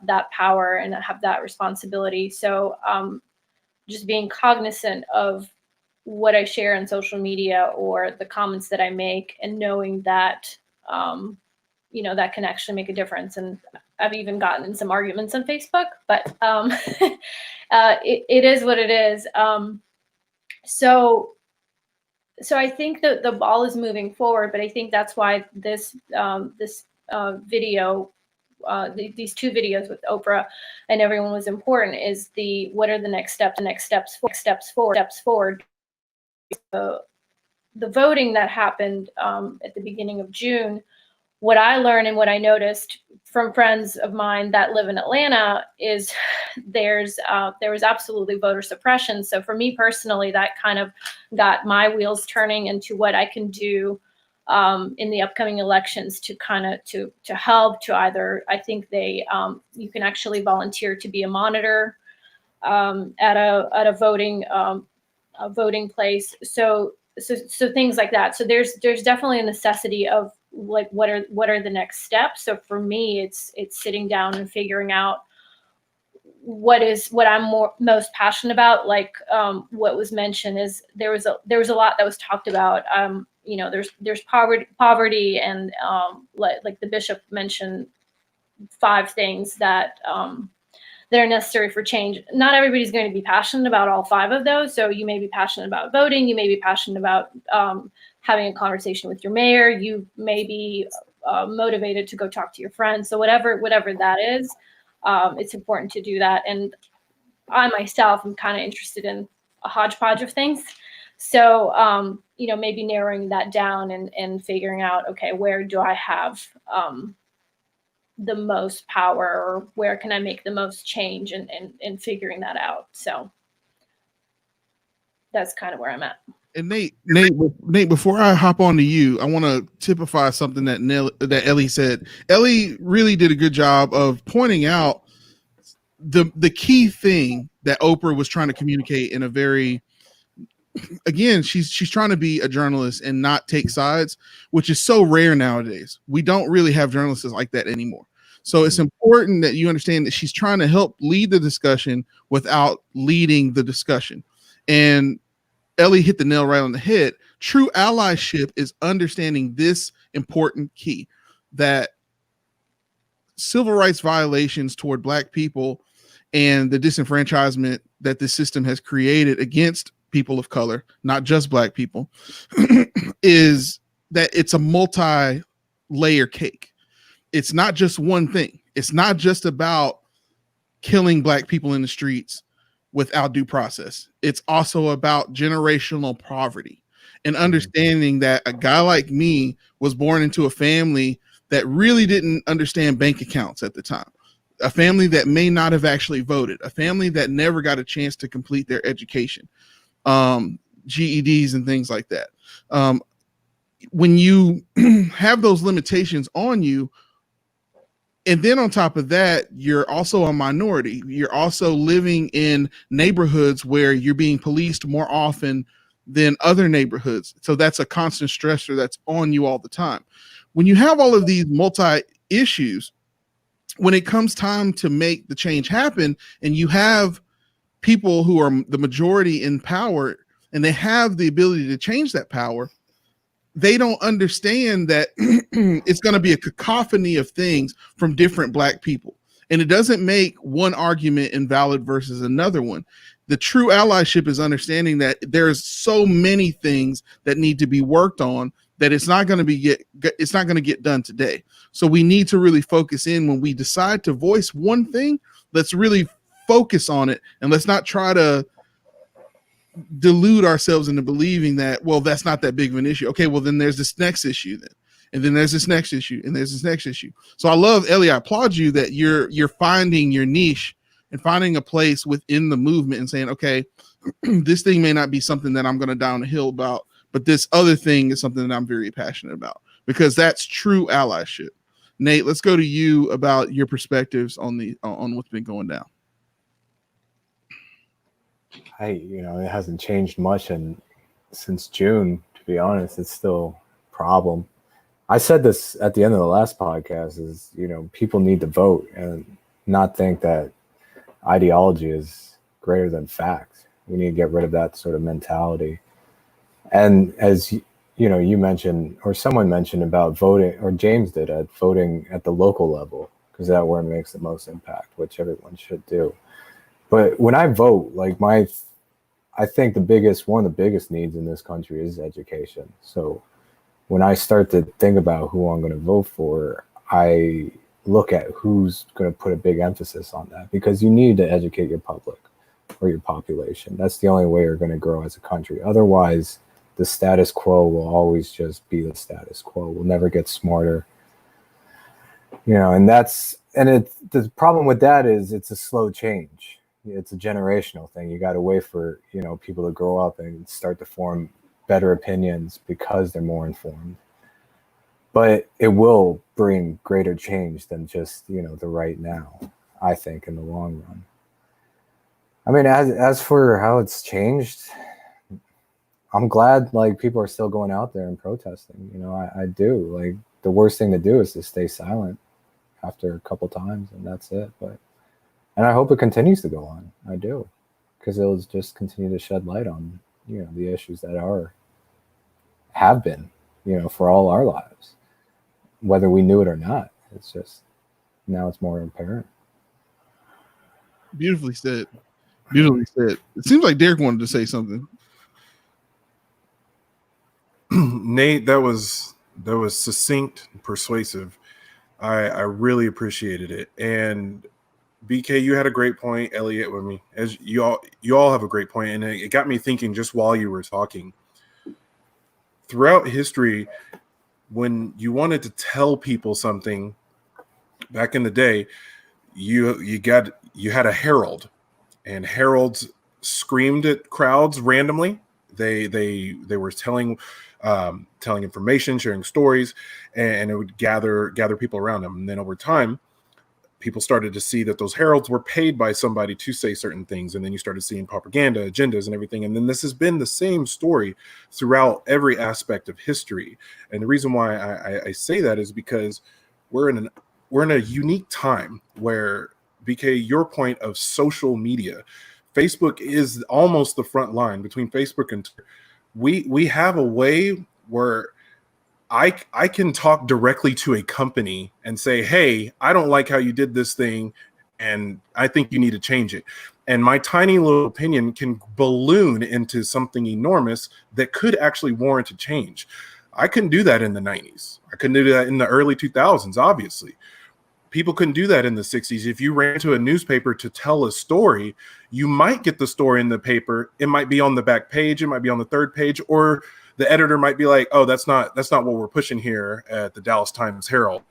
Speaker 7: that power and I have that responsibility. So just being cognizant of what I share on social media or the comments that I make, and knowing that, that can actually make a difference. And I've even gotten in some arguments on Facebook, but it is what it is. So I think that the ball is moving forward, but I think that's why this video, these two videos with Oprah and everyone was important, is what are the next steps forward. The voting that happened at the beginning of June, what I learned and what I noticed from friends of mine that live in Atlanta is there was absolutely voter suppression. So for me personally, that kind of got my wheels turning into what I can do in the upcoming elections to kind of to help to either, I think you can actually volunteer to be a monitor at a voting place. So things like that. So there's definitely a necessity of like what are the next steps. So for me, it's sitting down and figuring out what I'm most passionate about. Like what was mentioned is there was a lot that was talked about. There's poverty and like the bishop mentioned 5 things that that are necessary for change. Not everybody's going to be passionate about all 5 of those. So you may be passionate about voting. You may be passionate about having a conversation with your mayor. You may be motivated to go talk to your friends. So whatever that is, it's important to do that. And I myself am kind of interested in a hodgepodge of things. So, maybe narrowing that down and figuring out, okay, where do I have the most power, or where can I make the most change, and figuring that out. So that's kind of where I'm at.
Speaker 2: And Nate, before I hop on to you, I want to typify something that Ellie said. Ellie really did a good job of pointing out the key thing that Oprah was trying to communicate in a very, again, she's trying to be a journalist and not take sides, which is so rare nowadays. We don't really have journalists like that anymore. So it's important that you understand that she's trying to help lead the discussion without leading the discussion. And Ellie hit the nail right on the head. True allyship is understanding this important key, that civil rights violations toward Black people and the disenfranchisement that this system has created against people of color, not just Black people, is that it's a multi-layer cake. It's not just one thing. It's not just about killing Black people in the streets without due process. It's also about generational poverty and understanding that a guy like me was born into a family that really didn't understand bank accounts at the time, a family that may not have actually voted, a family that never got a chance to complete their education, GEDs and things like that. When you have those limitations on you, and then on top of that, you're also a minority. You're also living in neighborhoods where you're being policed more often than other neighborhoods. So that's a constant stressor that's on you all the time. When you have all of these multi-issues, when it comes time to make the change happen, and you have people who are the majority in power and they have the ability to change that power, they don't understand that it's going to be a cacophony of things from different Black people. And it doesn't make one argument invalid versus another one. The true allyship is understanding that there's so many things that need to be worked on that it's not going to get done today. So we need to really focus in when we decide to voice one thing. Let's really focus on it, and let's not try to delude ourselves into believing that, well, that's not that big of an issue. Okay, well, then there's this next issue then, and then there's this next issue, and there's this next issue. So I love, Ellie, I applaud you that you're finding your niche and finding a place within the movement and saying, okay, this thing may not be something that I'm going to down the hill about, but this other thing is something that I'm very passionate about, because that's true allyship. Nate, let's go to you about your perspectives on what's been going down.
Speaker 3: It hasn't changed much since June, to be honest. It's still a problem. I said this at the end of the last podcast is, people need to vote and not think that ideology is greater than fact. We need to get rid of that sort of mentality. And as you mentioned, or someone mentioned about voting, or James did, at voting at the local level, because that's where it makes the most impact, which everyone should do. But when I vote, I think one of the biggest needs in this country is education. So when I start to think about who I'm going to vote for, I look at who's going to put a big emphasis on that, because you need to educate your public or your population. That's the only way you're going to grow as a country. Otherwise, the status quo will always just be the status quo. We'll never get smarter. And the problem with that is it's a slow change. It's a generational thing. You got to wait for, people to grow up and start to form better opinions because they're more informed. But it will bring greater change than just, the right now, I think, in the long run. I mean, as for how it's changed, I'm glad people are still going out there and protesting. I do. The worst thing to do is to stay silent after a couple times, and that's it. And I hope it continues to go on. I do, because it'll just continue to shed light on, the issues that have been, for all our lives, whether we knew it or not. It's just, now it's more apparent.
Speaker 2: Beautifully said. Beautifully said. It seems like Derek wanted to say something.
Speaker 4: Nate, that was succinct and persuasive. I really appreciated it. And BK, you had a great point. Elliot, with me, as you all have a great point, and it got me thinking just while you were talking. Throughout history, when you wanted to tell people something back in the day, you had a herald, and heralds screamed at crowds randomly. They were telling information, sharing stories, and it would gather people around them. And then over time, people started to see that those heralds were paid by somebody to say certain things. And then you started seeing propaganda, agendas, and everything. And then this has been the same story throughout every aspect of history. And the reason why I say that is because we're in a unique time where, BK, your point of social media, Facebook is almost the front line between Facebook and Twitter. We have a way where I can talk directly to a company and say, hey, I don't like how you did this thing, and I think you need to change it. And my tiny little opinion can balloon into something enormous that could actually warrant a change. I couldn't do that in the 90s. I couldn't do that in the early 2000s, obviously. People couldn't do that in the 60s. If you ran to a newspaper to tell a story, you might get the story in the paper. It might be on the back page. It might be on the third page, or the editor might be like, oh, that's not what we're pushing here at the Dallas Times Herald.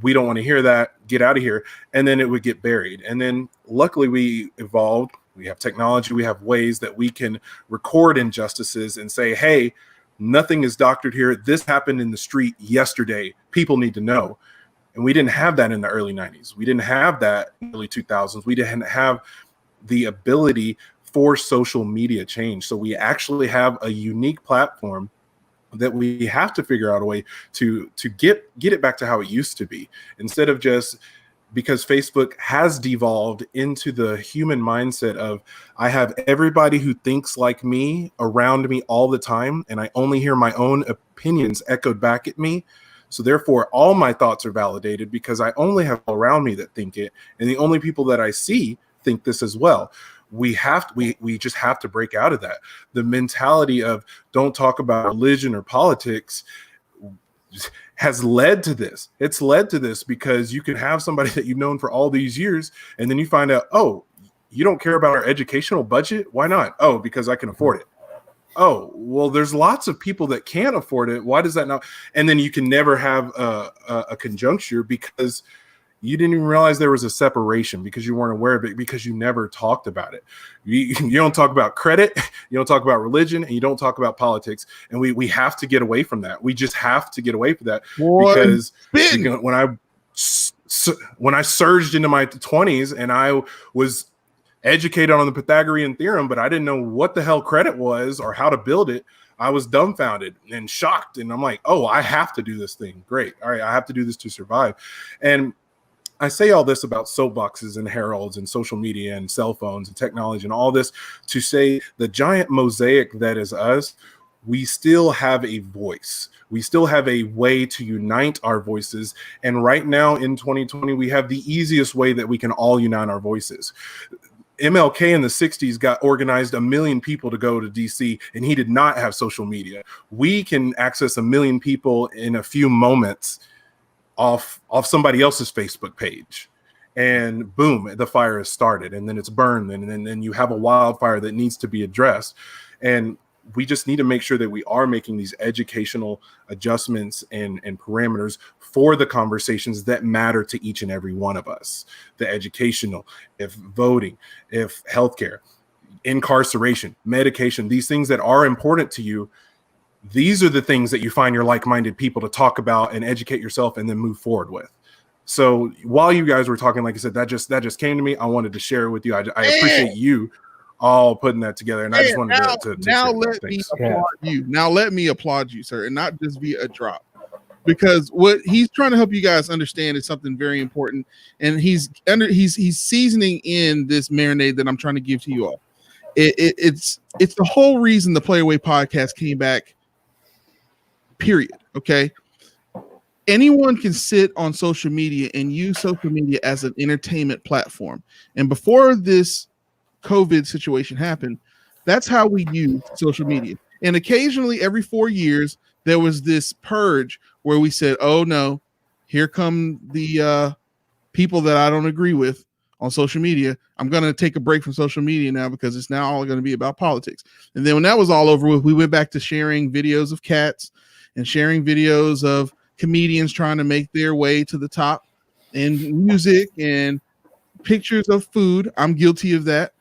Speaker 4: We don't want to hear that. Get out of here. And then it would get buried. And then luckily we evolved. We have technology. We have ways that we can record injustices and say, hey, nothing is doctored here. This happened in the street yesterday. People need to know. And we didn't have that in the early 90s. We didn't have that in the early 2000s. We didn't have the ability for social media change. So we actually have a unique platform that we have to figure out a way to get it back to how it used to be, instead of just, because Facebook has devolved into the human mindset of, I have everybody who thinks like me around me all the time, and I only hear my own opinions echoed back at me. So therefore, all my thoughts are validated because I only have people around me that think it, and the only people that I see think this as well. We just have to break out of that. The mentality of don't talk about religion or politics has led to this. It's led to this because you can have somebody that you've known for all these years, and then you find out, oh, you don't care about our educational budget? Why not? Oh, because I can afford it. Oh, well, there's lots of people that can't afford it. Why does that not? And then you can never have a conjuncture because you didn't even realize there was a separation, because you weren't aware of it, because you never talked about it. You don't talk about credit, you don't talk about religion, and you don't talk about politics. And we have to get away from that. We just have to get away from that. Because when I surged into my 20s and I was educated on the Pythagorean theorem, but I didn't know what the hell credit was or how to build it, I was dumbfounded and shocked. And I'm like, oh, I have to do this thing. Great. All right. I have to do this to survive. And I say all this about soapboxes and heralds and social media and cell phones and technology and all this to say the giant mosaic that is us, we still have a voice. We still have a way to unite our voices. And right now in 2020, we have the easiest way that we can all unite our voices. MLK in the 60s got organized 1 million people to go to DC, and he did not have social media. We can access 1 million people in a few moments off somebody else's Facebook page, and boom, the fire has started, and then it's burned, and then you have a wildfire that needs to be addressed. And we just need to make sure that we are making these educational adjustments and parameters for the conversations that matter to each and every one of us. The educational, if voting, if healthcare, incarceration, medication, these things that are important to you. These are the things that you find your like-minded people to talk about and educate yourself and then move forward with. So while you guys were talking, like I said, that just came to me. I wanted to share it with you. I appreciate you all putting that together. And I just wanted to
Speaker 2: now let me applaud you. Now let me applaud you, sir, and not just via a drop. Because what he's trying to help you guys understand is something very important. And he's seasoning in this marinade that I'm trying to give to you all. It's the whole reason the Play Away podcast came back. Period. Okay. anyone can sit on social media and use social media as an entertainment platform. And before this COVID situation happened, that's how we use social media. And occasionally, every 4 years, there was this purge where we said, oh no, here come the people that I don't agree with on social media. I'm going to take a break from social media now because it's now all going to be about politics. And then when that was all over with, we went back to sharing videos of cats and sharing videos of comedians trying to make their way to the top, and music and pictures of food. I'm guilty of that.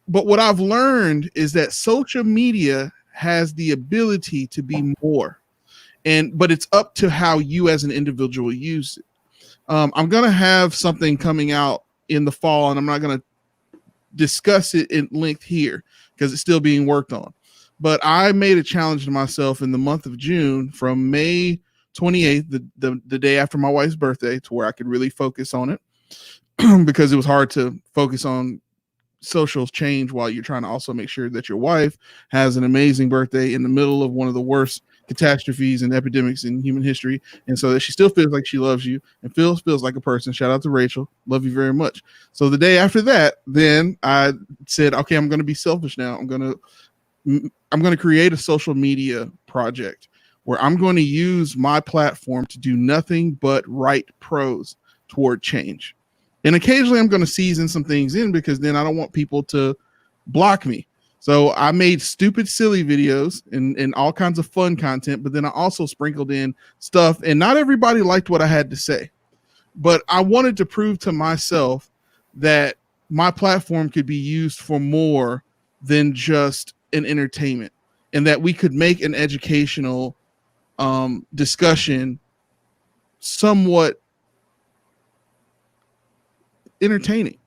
Speaker 2: But what I've learned is that social media has the ability to be more, but it's up to how you as an individual use it. I'm going to have something coming out in the fall, and I'm not going to discuss it in length here because it's still being worked on. But I made a challenge to myself in the month of June from May 28th, the day after my wife's birthday, to where I could really focus on it because it was hard to focus on social change while you're trying to also make sure that your wife has an amazing birthday in the middle of one of the worst catastrophes and epidemics in human history, and so that she still feels like she loves you and feels like a person. Shout out to Rachel, love you very much. So the day after that, then I said, okay, I'm going to be selfish now. I'm going to create a social media project where I'm going to use my platform to do nothing but write prose toward change. And occasionally I'm going to season some things in because then I don't want people to block me. So I made stupid, silly videos and all kinds of fun content, but then I also sprinkled in stuff, and not everybody liked what I had to say. But I wanted to prove to myself that my platform could be used for more than just an entertainment, and that we could make an educational discussion somewhat entertaining.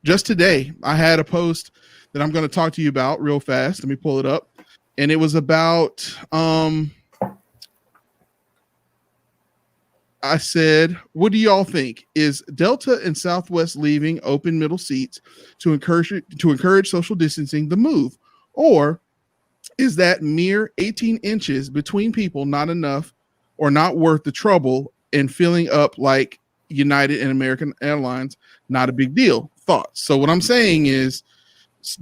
Speaker 2: Just today, I had a post that I'm going to talk to you about real fast. Let me pull it up. And it was about, I said, what do y'all think? Is Delta and Southwest leaving open middle seats to encourage social distancing the move? Or is that mere 18 inches between people not enough or not worth the trouble, and filling up like United and American Airlines not a big deal? Thoughts. So what I'm saying is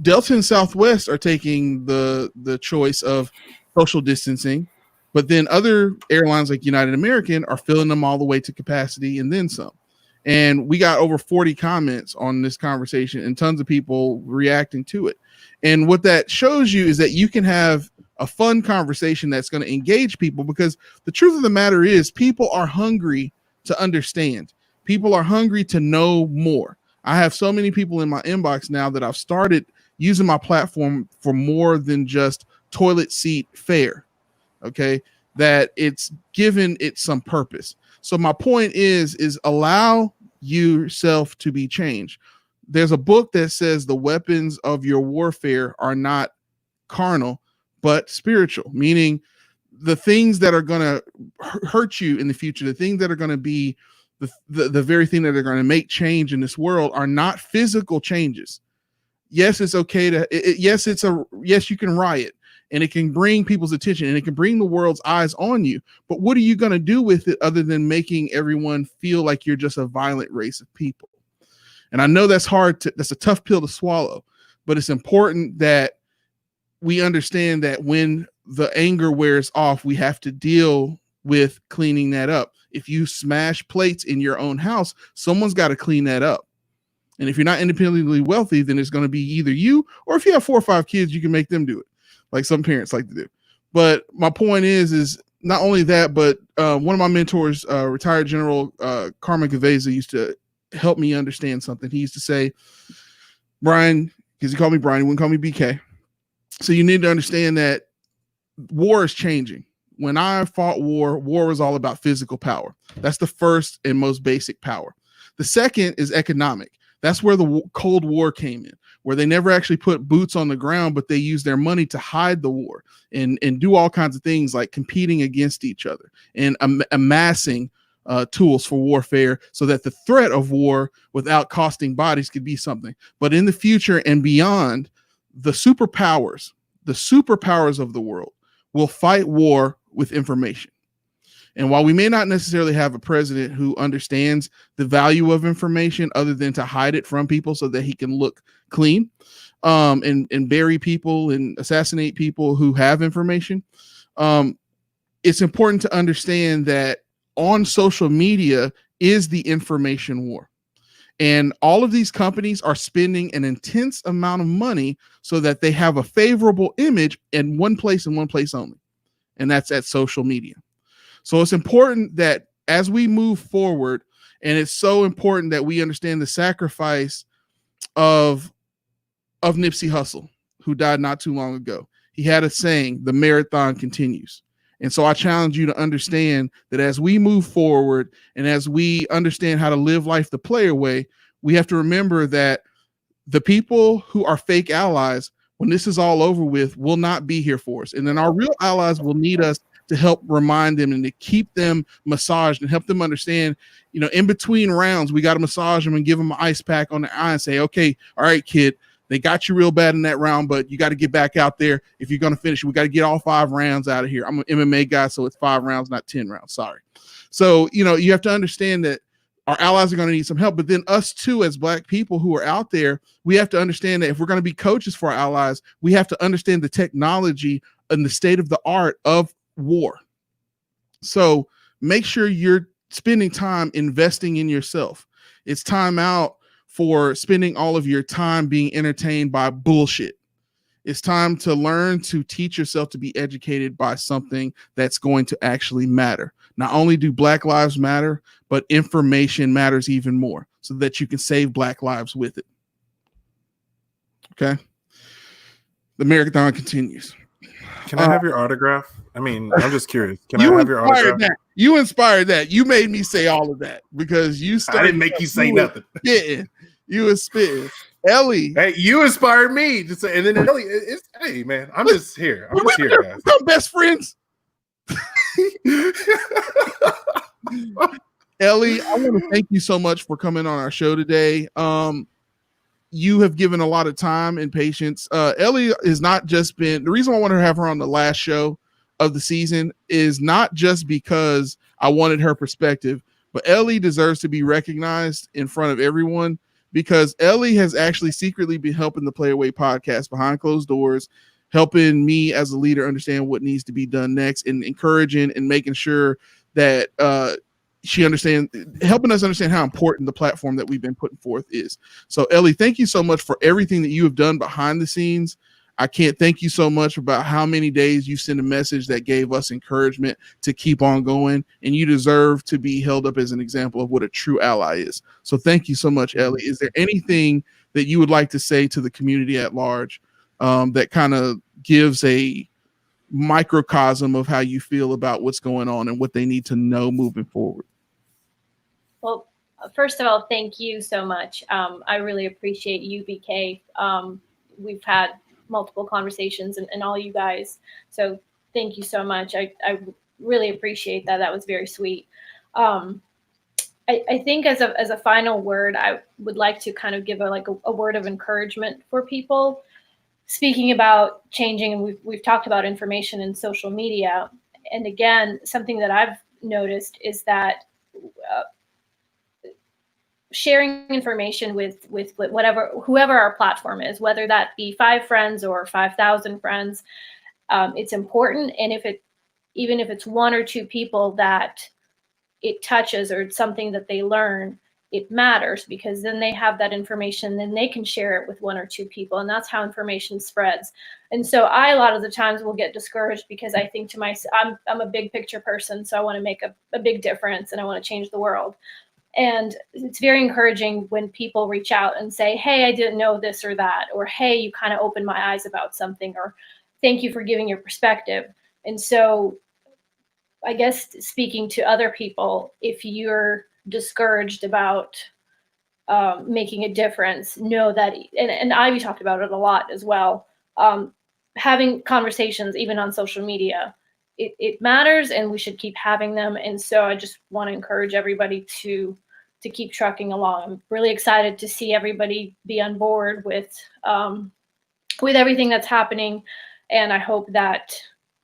Speaker 2: Delta and Southwest are taking the choice of social distancing, but then other airlines like United and American are filling them all the way to capacity and then some. And we got over 40 comments on this conversation and tons of people reacting to it. And what that shows you is that you can have a fun conversation that's going to engage people, because the truth of the matter is people are hungry to understand. People are hungry to know more. I have so many people in my inbox now that I've started using my platform for more than just toilet seat fare. Okay, that it's given it some purpose. So my point is allow yourself to be changed. There's a book that says the weapons of your warfare are not carnal, but spiritual, meaning the things that are going to hurt you in the future, the things that are going to be the very thing that are going to make change in this world are not physical changes. Yes, it's okay to, yes, you can riot and it can bring people's attention and it can bring the world's eyes on you. But what are you going to do with it other than making everyone feel like you're just a violent race of people? And I know that's that's a tough pill to swallow, but it's important that we understand that when the anger wears off, we have to deal with cleaning that up. If you smash plates in your own house, someone's got to clean that up. And if you're not independently wealthy, then it's going to be either you, or if you have 4 or 5 kids, you can make them do it, like some parents like to do. But my point is not only that, but one of my mentors, retired General Carmen Gaveza, used to help me understand something. He used to say, Brian, because he called me Brian, he wouldn't call me BK. So you need to understand that war is changing. When I fought war was all about physical power. That's the first and most basic power. The second is economic. That's where the Cold War came in, where they never actually put boots on the ground, but they used their money to hide the war and do all kinds of things like competing against each other and amassing tools for warfare so that the threat of war without costing bodies could be something. But in the future and beyond, the superpowers of the world will fight war with information. And while we may not necessarily have a president who understands the value of information other than to hide it from people so that he can look clean, and bury people and assassinate people who have information, it's important to understand that on social media is the information war. And all of these companies are spending an intense amount of money so that they have a favorable image in one place and one place only. And that's at social media. So it's important that as we move forward, and it's so important that we understand the sacrifice of Nipsey Hussle, who died not too long ago. He had a saying, the marathon continues. And so I challenge you to understand that as we move forward and as we understand how to live life the player way, we have to remember that the people who are fake allies, when this is all over with, will not be here for us. And then our real allies will need us to help remind them and to keep them massaged and help them understand, in between rounds, we got to massage them and give them an ice pack on the eye and say, okay, all right, kid, they got you real bad in that round, but you got to get back out there. If you're going to finish, we got to get all 5 rounds out of here. I'm an MMA guy, so it's 5 rounds, not 10 rounds. Sorry. So, you have to understand that our allies are going to need some help, but then us too, as Black people who are out there, we have to understand that if we're going to be coaches for our allies, we have to understand the technology and the state of the art of war. So make sure you're spending time investing in yourself. It's time out for spending all of your time being entertained by bullshit. It's time to learn to teach yourself to be educated by something that's going to actually matter. Not only do Black lives matter, but information matters even more so that you can save Black lives with it. Okay. The marathon continues.
Speaker 4: Can I have your autograph? I mean, I'm just curious. Can I have your autograph?
Speaker 2: That. You inspired that. You made me say all of that because you started.
Speaker 4: I didn't make you say nothing.
Speaker 2: Yeah, you was spitting. Ellie.
Speaker 4: Hey, you inspired me to say, and then Ellie, hey man, I'm just here. I'm just here, guys.
Speaker 2: We're best friends. Ellie, I want to thank you so much for coming on our show today. You have given a lot of time and patience. Ellie has not just been the reason I wanted to have her on the last show of the season is not just because I wanted her perspective, but Ellie deserves to be recognized in front of everyone because Ellie has actually secretly been helping the Play Away podcast behind closed doors, helping me as a leader understand what needs to be done next and encouraging and making sure that she understands, helping us understand how important the platform that we've been putting forth is. So Ellie, thank you so much for everything that you have done behind the scenes. I can't thank you so much about how many days you sent a message that gave us encouragement to keep on going, and you deserve to be held up as an example of what a true ally is. So thank you so much, Ellie. Is there anything that you would like to say to the community at large that kind of gives a microcosm of how you feel about what's going on and what they need to know moving forward?
Speaker 7: Well, first of all, thank you so much. I really appreciate you, BK. We've had multiple conversations and all you guys. So thank you so much. I really appreciate that. That was very sweet. I think as a final word, I would like to kind of give a word of encouragement for people. Speaking about changing, and we've talked about information in social media. And again, something that I've noticed is that sharing information with whoever our platform is, whether that be 5 friends or 5,000 friends, it's important. And even if it's 1 or 2 people that it touches or it's something that they learn, it matters because then they have that information, then they can share it with 1 or 2 people, and that's how information spreads. And so I, a lot of the times, will get discouraged because I think to myself, I'm a big picture person, so I want to make a big difference and I want to change the world. And it's very encouraging when people reach out and say, hey, I didn't know this or that, or hey, you kind of opened my eyes about something, or thank you for giving your perspective. And so I guess speaking to other people, if you're discouraged about making a difference, know that, and Ivy talked about it a lot as well, having conversations, even on social media, it matters and we should keep having them. And so I just want to encourage everybody to keep trucking along. I'm really excited to see everybody be on board with everything that's happening. And I hope that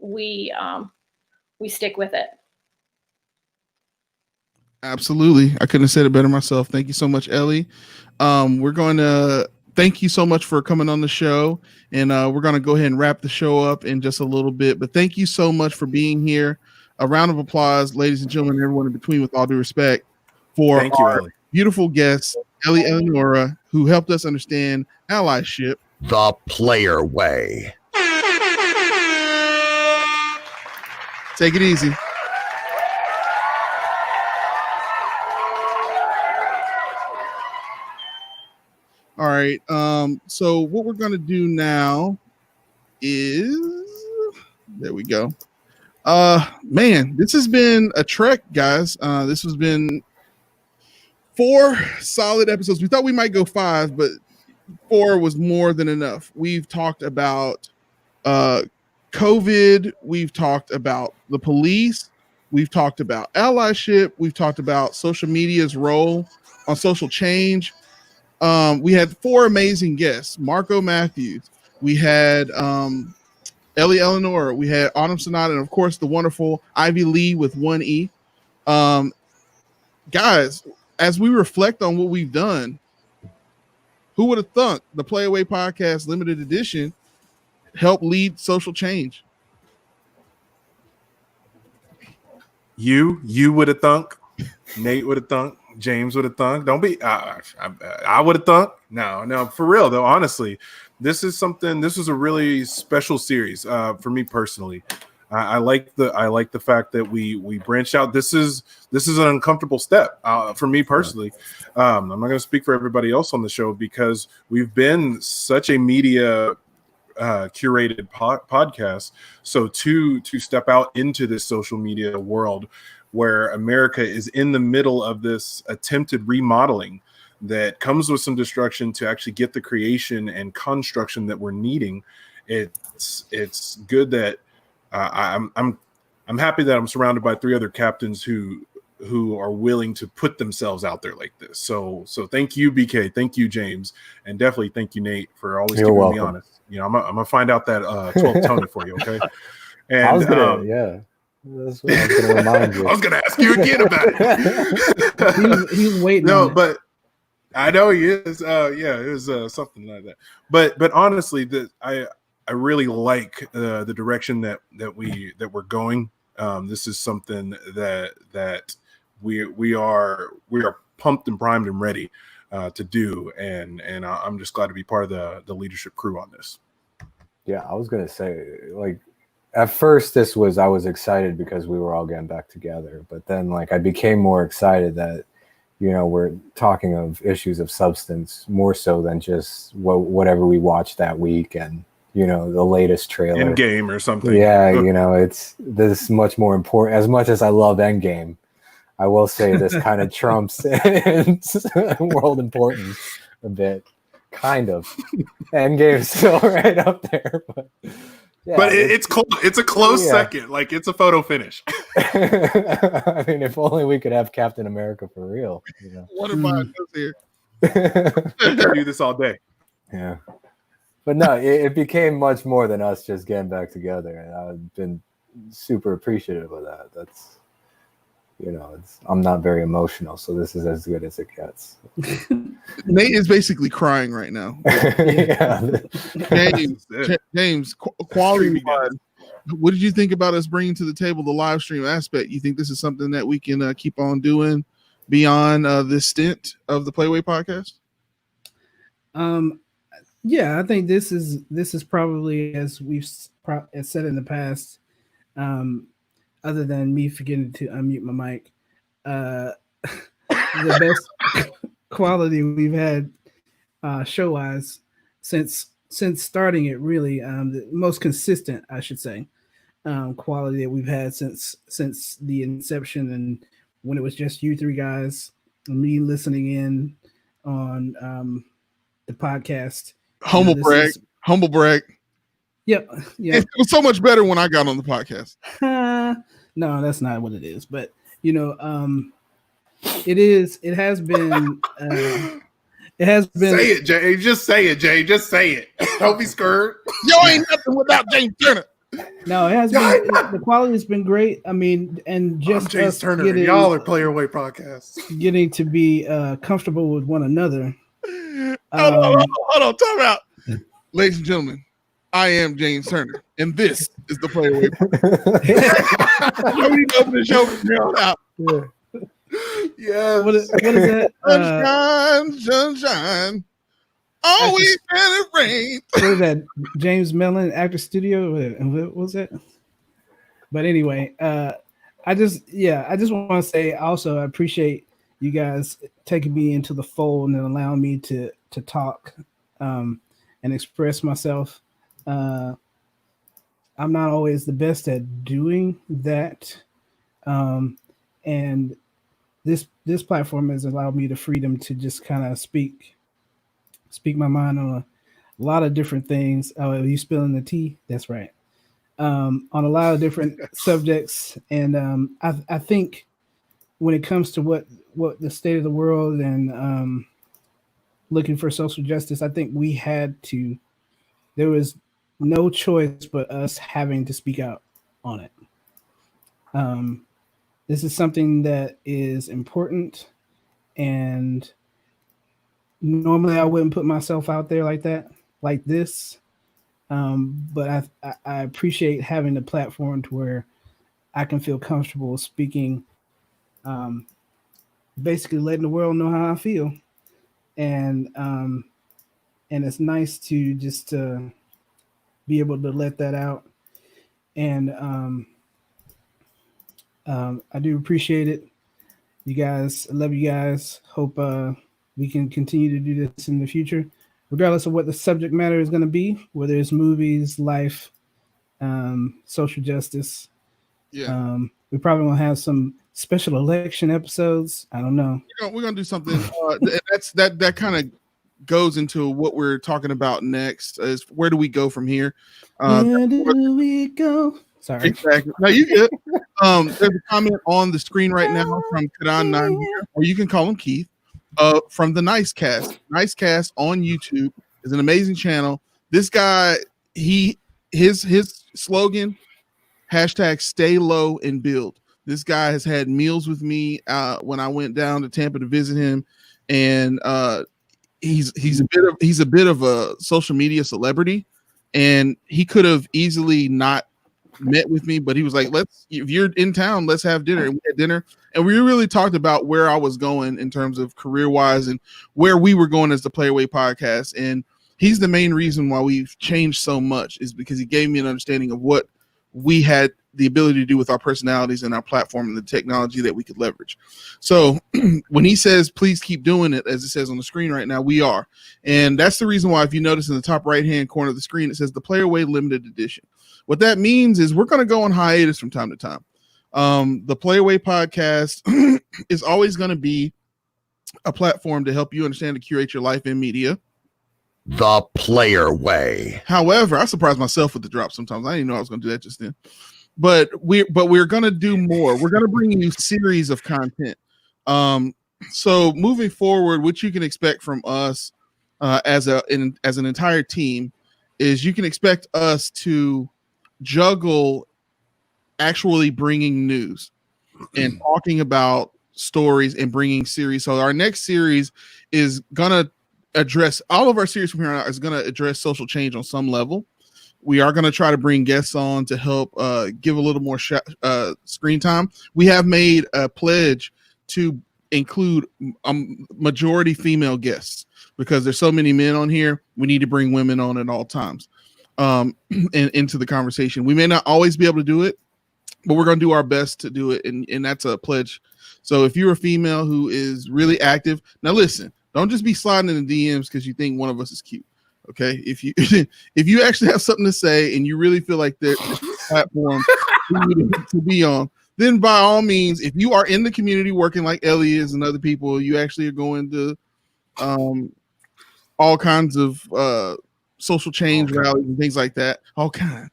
Speaker 7: we stick with it.
Speaker 2: Absolutely. I couldn't have said it better myself. Thank you so much, Ellie. We're going to thank you so much for coming on the show. And we're going to go ahead and wrap the show up in just a little bit. But thank you so much for being here. A round of applause, ladies and gentlemen, everyone in between, with all due respect, for
Speaker 4: Thank you,
Speaker 2: our
Speaker 4: Ellie.
Speaker 2: beautiful guest, Ellie Eleonora, who helped us understand allyship
Speaker 1: The player way.
Speaker 2: Take it easy. All right. So what we're gonna do now is, there we go. Man, this has been a trek, guys. This has been 4 solid episodes. We thought we might go 5, but 4 was more than enough. We've talked about COVID. We've talked about the police. We've talked about allyship. We've talked about social media's role on social change. We had 4 amazing guests. Marco Matthews. We had Ellie Eleonora. We had Autumn Sonata, and of course the wonderful Ivy Lee with 1 E. Guys, as we reflect on what we've done, who would have thunk the Play Away Podcast Limited Edition helped lead social change?
Speaker 4: You would have thunk. Nate would have thunk. James would have thunk. Don't be. I would have thunk. No, for real though. Honestly, this is something. This was a really special series for me personally. I like the fact that we branched out. This is an uncomfortable step for me personally. I'm not going to speak for everybody else on the show because we've been such a media curated podcast. So to step out into this social media world where America is in the middle of this attempted remodeling that comes with some destruction to actually get the creation and construction that we're needing, it's good that I'm happy that I'm surrounded by 3 other captains who are willing to put themselves out there like this. So thank you, BK. Thank you, James, and definitely thank you, Nate, for always
Speaker 3: You're
Speaker 4: keeping
Speaker 3: welcome.
Speaker 4: me honest. You know, I'm gonna find out that 12th Tony for you, okay? And
Speaker 3: I was gonna, yeah. That's what I was gonna remind you.
Speaker 4: I was gonna ask you again about it.
Speaker 5: He's waiting.
Speaker 4: No,
Speaker 5: on it.
Speaker 4: but I know he is. Yeah, it was something like that. But honestly, I really like the direction that we're going. This is something that we are pumped and primed and ready to do, and I'm just glad to be part of the leadership crew on this.
Speaker 3: Yeah, I was gonna say, like, at first I was excited because we were all getting back together, but then like I became more excited that, you know, we're talking of issues of substance more so than just whatever we watched that week and, you know, the latest trailer.
Speaker 4: Endgame or something.
Speaker 3: Yeah, you know, this is much more important. As much as I love Endgame, I will say this kind of trumps world importance a bit. Kind of. Endgame is still right up there, but yeah,
Speaker 4: but it's close. It's a close
Speaker 3: Yeah.
Speaker 4: second. Like it's a photo finish.
Speaker 3: I mean, if only we could have Captain America for real. You know?
Speaker 2: What about us here?
Speaker 4: I could do this all day.
Speaker 3: Yeah. But no, it became much more than us just getting back together. And I've been super appreciative of that. That's, you know, I'm not very emotional, so this is as good as it gets.
Speaker 2: Nate is basically crying right now.
Speaker 3: Yeah.
Speaker 2: James, quality wise, what did you think about us bringing to the table the live stream aspect? You think this is something that we can keep on doing beyond this stint of the Playway Podcast?
Speaker 5: Yeah, I think this is probably, as we've said in the past, other than me forgetting to unmute my mic, the best quality we've had show wise since starting it. Really, the most consistent, I should say, quality that we've had since the inception, and when it was just you 3 guys and me listening in on the podcast.
Speaker 2: Humble brag.
Speaker 5: Yep. Yeah.
Speaker 2: It was so much better when I got on the podcast.
Speaker 5: No, that's not what it is. But you know, it has been
Speaker 4: Say it, Jay. Just say it, Jay. Just say it. Don't be scared.
Speaker 2: Yo, ain't nothing without James Turner.
Speaker 5: No, it has been the quality's been great. I mean, and
Speaker 4: I'm
Speaker 5: just
Speaker 4: James
Speaker 5: us
Speaker 4: Turner, and y'all are Player Away Podcast.
Speaker 5: getting to be comfortable with one another.
Speaker 2: Hold on, time out. Ladies and gentlemen, I am James Turner, and this is the Player Away Podcast. You need to open the show from here on out.
Speaker 4: Yeah.
Speaker 5: What is that?
Speaker 2: Sunshine. Always and it rain.
Speaker 5: What is that? James Mellon Actor Studio. What was that? But anyway, I just want to say also I appreciate you guys taking me into the fold and allowing me to talk and express myself. I'm not always the best at doing that, and this platform has allowed me the freedom to just kind of speak my mind on a lot of different things. Oh, are you spilling the tea? That's right. On a lot of different subjects, and I think when it comes to what the state of the world and looking for social justice, I think there was no choice but us having to speak out on it. This is something that is important, and normally I wouldn't put myself out there like this. But I appreciate having the platform to where I can feel comfortable speaking, basically letting the world know how I feel. And it's nice to just be able to let that out. And I do appreciate it. You guys, I love you guys. Hope we can continue to do this in the future, regardless of what the subject matter is going to be, whether it's movies, life, social justice.
Speaker 2: Yeah.
Speaker 5: We probably going to have some special election episodes. I don't know.
Speaker 2: We're gonna do something. That kind of goes into what we're talking about next. Is where do we go from here?
Speaker 5: Where do we go? Sorry.
Speaker 2: Exactly. No, you good. There's a comment on the screen right now from Kadan9, or you can call him Keith. From the Nicecast. Nicecast on YouTube is an amazing channel. This guy, his slogan, #stay low and build. This guy has had meals with me when I went down to Tampa to visit him, and he's a bit of a social media celebrity, and he could have easily not met with me, but he was like, if you're in town, let's have dinner. And we had dinner, and we really talked about where I was going in terms of career wise and where we were going as the Player Away Podcast. And he's the main reason why we've changed so much, is because he gave me an understanding of what we had the ability to do with our personalities and our platform and the technology that we could leverage. So when he says, please keep doing it, as it says on the screen right now, we are. And that's the reason why, if you notice in the top right-hand corner of the screen, it says the Player Away Limited Edition. What that means is we're going to go on hiatus from time to time. The Player Away Podcast is always going to be a platform to help you understand and curate your life in media.
Speaker 1: The Player Way.
Speaker 2: However, I surprise myself with the drop sometimes. I didn't know I was going to do that just then. But we're going to do more. We're going to bring you series of content. So moving forward, what you can expect from us as an entire team is you can expect us to juggle actually bringing news and talking about stories and bringing series. So our next series is going to address, all of our series from here on out is going to address social change on some level. We are going to try to bring guests on to help give a little more screen time. We have made a pledge to include majority female guests because there's so many men on here. We need to bring women on at all times and into the conversation. We may not always be able to do it, but we're going to do our best to do it. And that's a pledge. So if you're a female who is really active, now listen, don't just be sliding in the DMs because you think one of us is cute. Okay, if you actually have something to say and you really feel like there's a platform to be on, then by all means, if you are in the community working like Ellie is and other people, you actually are going to all kinds of social change rallies and things like that. All kinds.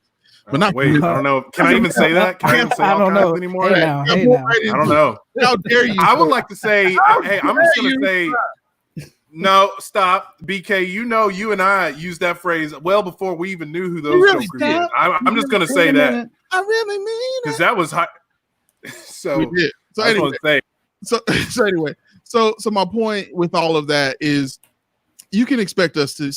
Speaker 2: But not
Speaker 4: wait, I don't know. Can I even say that? Can I even say all kinds anymore?
Speaker 5: Hey now.
Speaker 4: I don't know.
Speaker 2: How dare you?
Speaker 4: I would like to say, hey, I'm just going to say, No, stop. BK, you and I used that phrase well before we even knew who those
Speaker 2: really
Speaker 4: jokers were. I'm just going to say that.
Speaker 2: I really mean
Speaker 4: Because that was high. So,
Speaker 2: we did. So
Speaker 4: I
Speaker 2: anyway,
Speaker 4: was gonna say,
Speaker 2: so my point with all of that is you can expect us to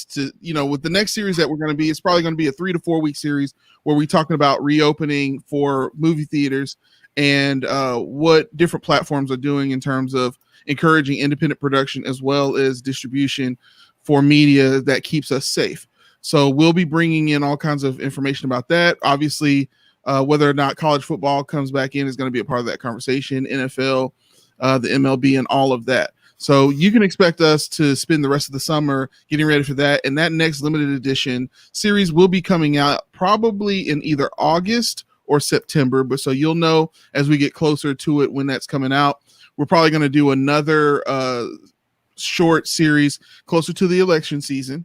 Speaker 2: with the next series that we're going to be, it's probably going to be a 3 to 4 week series where we're talking about reopening for movie theaters and what different platforms are doing in terms of encouraging independent production as well as distribution for media that keeps us safe. So we'll be bringing in all kinds of information about that. Obviously, whether or not college football comes back in is going to be a part of that conversation, NFL, the MLB, and all of that. So you can expect us to spend the rest of the summer getting ready for that. And that next limited edition series will be coming out probably in either August or September. But so you'll know as we get closer to it when that's coming out. We're probably going to do another short series closer to the election season.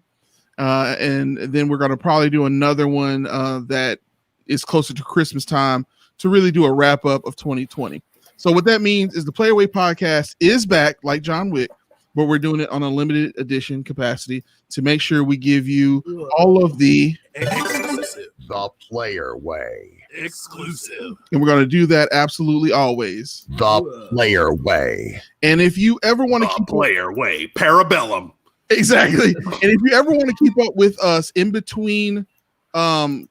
Speaker 2: And then we're going to probably do another one that is closer to Christmas time to really do a wrap up of 2020. So what that means is the Play Away podcast is back like John Wick, but we're doing it on a limited edition capacity to make sure we give you all of the
Speaker 4: exclusive.
Speaker 1: The Player Way.
Speaker 4: Exclusive.
Speaker 2: And we're going to do that absolutely always.
Speaker 1: The Player Way.
Speaker 2: And if you ever want to
Speaker 4: The
Speaker 2: keep
Speaker 4: Player Way. Parabellum.
Speaker 2: exactly, and if you ever want to keep up with us in between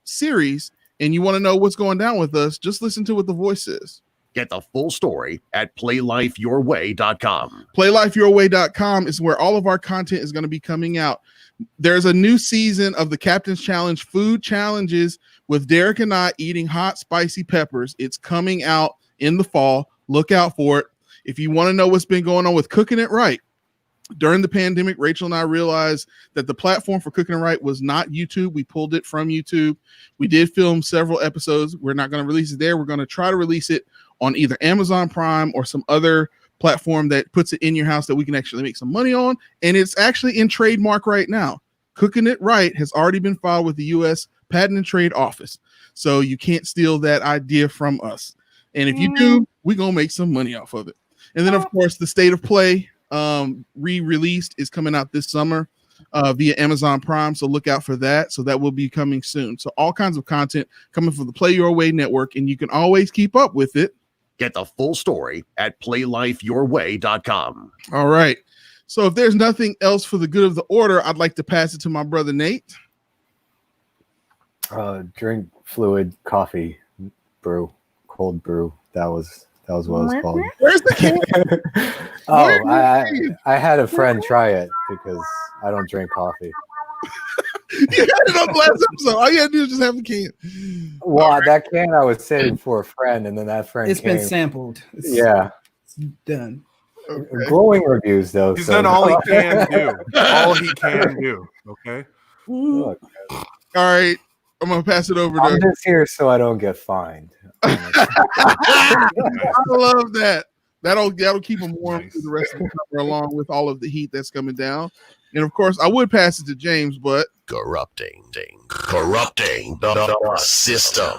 Speaker 2: series and you want to know what's going down with us, just listen to what the voice is.
Speaker 1: Get the full story at playlifeyourway.com.
Speaker 2: Playlifeyourway.com is where all of our content is going to be coming out. There's a new season of the Captain's Challenge food challenges with Derek and I eating hot, spicy peppers. It's coming out in the fall. Look out for it. If you want to know what's been going on with Cooking It Right, during the pandemic, Rachel and I realized that the platform for Cooking It Right was not YouTube. We pulled it from YouTube. We did film several episodes. We're not going to release it there. We're going to try to release it on either Amazon Prime or some other platform that puts it in your house that we can actually make some money on. And it's actually in trademark right now. Cooking It Right has already been filed with the U.S. Patent and Trade Office. So you can't steal that idea from us. And if you do, we're going to make some money off of it. And then, of course, the State of Play re-released is coming out this summer via Amazon Prime. So look out for that. So that will be coming soon. So all kinds of content coming from the Play Your Way network, and you can always keep up with it.
Speaker 1: Get the full story at playlifeyourway.com.
Speaker 2: All right. So if there's nothing else for the good of the order, I'd like to pass it to my brother Nate.
Speaker 3: Drink fluid, coffee, brew, cold brew. That was what it was called.
Speaker 2: Where's the can?
Speaker 3: I had a friend try it because I don't drink coffee.
Speaker 2: You had it up last episode. All you had to do is just have a can.
Speaker 3: Well, that can I was saving for a friend, and then that friend
Speaker 5: It's
Speaker 3: came.
Speaker 5: been sampled. It's done.
Speaker 2: Okay.
Speaker 3: Glowing reviews though.
Speaker 4: He's
Speaker 3: so-
Speaker 4: done all he can do. All he can do. Okay.
Speaker 3: Look,
Speaker 2: All right. I'm going to pass it over
Speaker 3: I'm
Speaker 2: to.
Speaker 3: just here so I don't get fined.
Speaker 2: I love that. That'll keep them warm
Speaker 4: Nice.
Speaker 2: through the rest of the summer, along with all of the heat that's coming down. And of course, I would pass it to James, but
Speaker 1: Corrupting the system.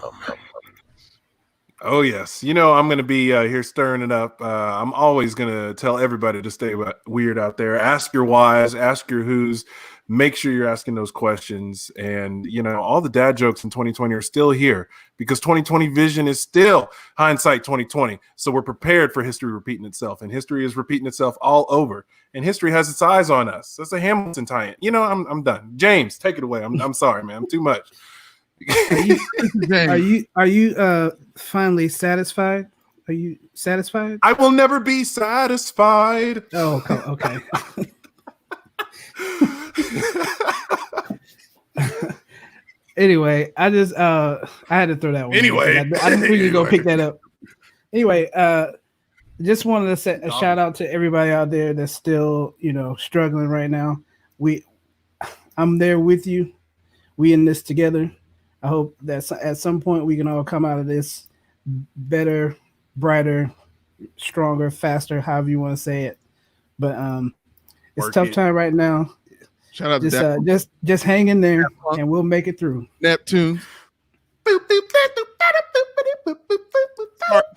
Speaker 4: Oh, yes. You know, I'm going to be here stirring it up. I'm always going to tell everybody to stay weird out there. Ask your whys, ask your whos. Make sure you're asking those questions. And, you know, all the dad jokes in 2020 are still here because 2020 vision is still hindsight 2020. So we're prepared for history repeating itself. And history is repeating itself all over. And history has its eyes on us. That's a Hamilton tie-in. You know, I'm done. James, take it away. I'm sorry, man. I'm too much.
Speaker 2: James,
Speaker 5: Are you finally satisfied? Are you satisfied?
Speaker 4: I will never be satisfied.
Speaker 5: Oh, okay. Anyway, I just I had to throw that one. in
Speaker 4: Anyway.
Speaker 5: because I knew you were gonna pick that up. Anyway, just wanted to set a shout out to everybody out there that's still, struggling right now. I'm there with you. We in this together. I hope that at some point we can all come out of this better, brighter, stronger, faster, however you want to say it. But it's
Speaker 4: Work
Speaker 5: tough
Speaker 4: it.
Speaker 5: time right now.
Speaker 2: shout out to
Speaker 5: Just hang in there and we'll make it through.
Speaker 2: Neptune.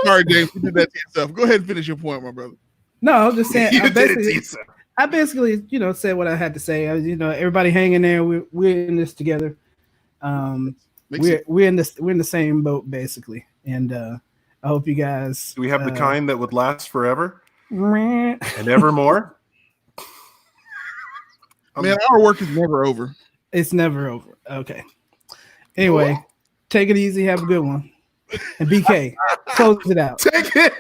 Speaker 2: Sorry, James, you did that to yourself. Go ahead and finish your point, my brother.
Speaker 5: No, I'm just saying.
Speaker 4: You
Speaker 5: I
Speaker 4: did it to
Speaker 5: basically,
Speaker 4: yourself.
Speaker 5: I basically, said what I had to say. Everybody hang in there. We're in this together. We're in the same boat basically, and I hope you guys.
Speaker 4: Do we have the kind that would last forever
Speaker 5: Man,
Speaker 4: and evermore?
Speaker 2: our work is never over.
Speaker 5: it's never over. Okay. Anyway, take it easy. Have a good one. And BK, close it out.
Speaker 4: Take it.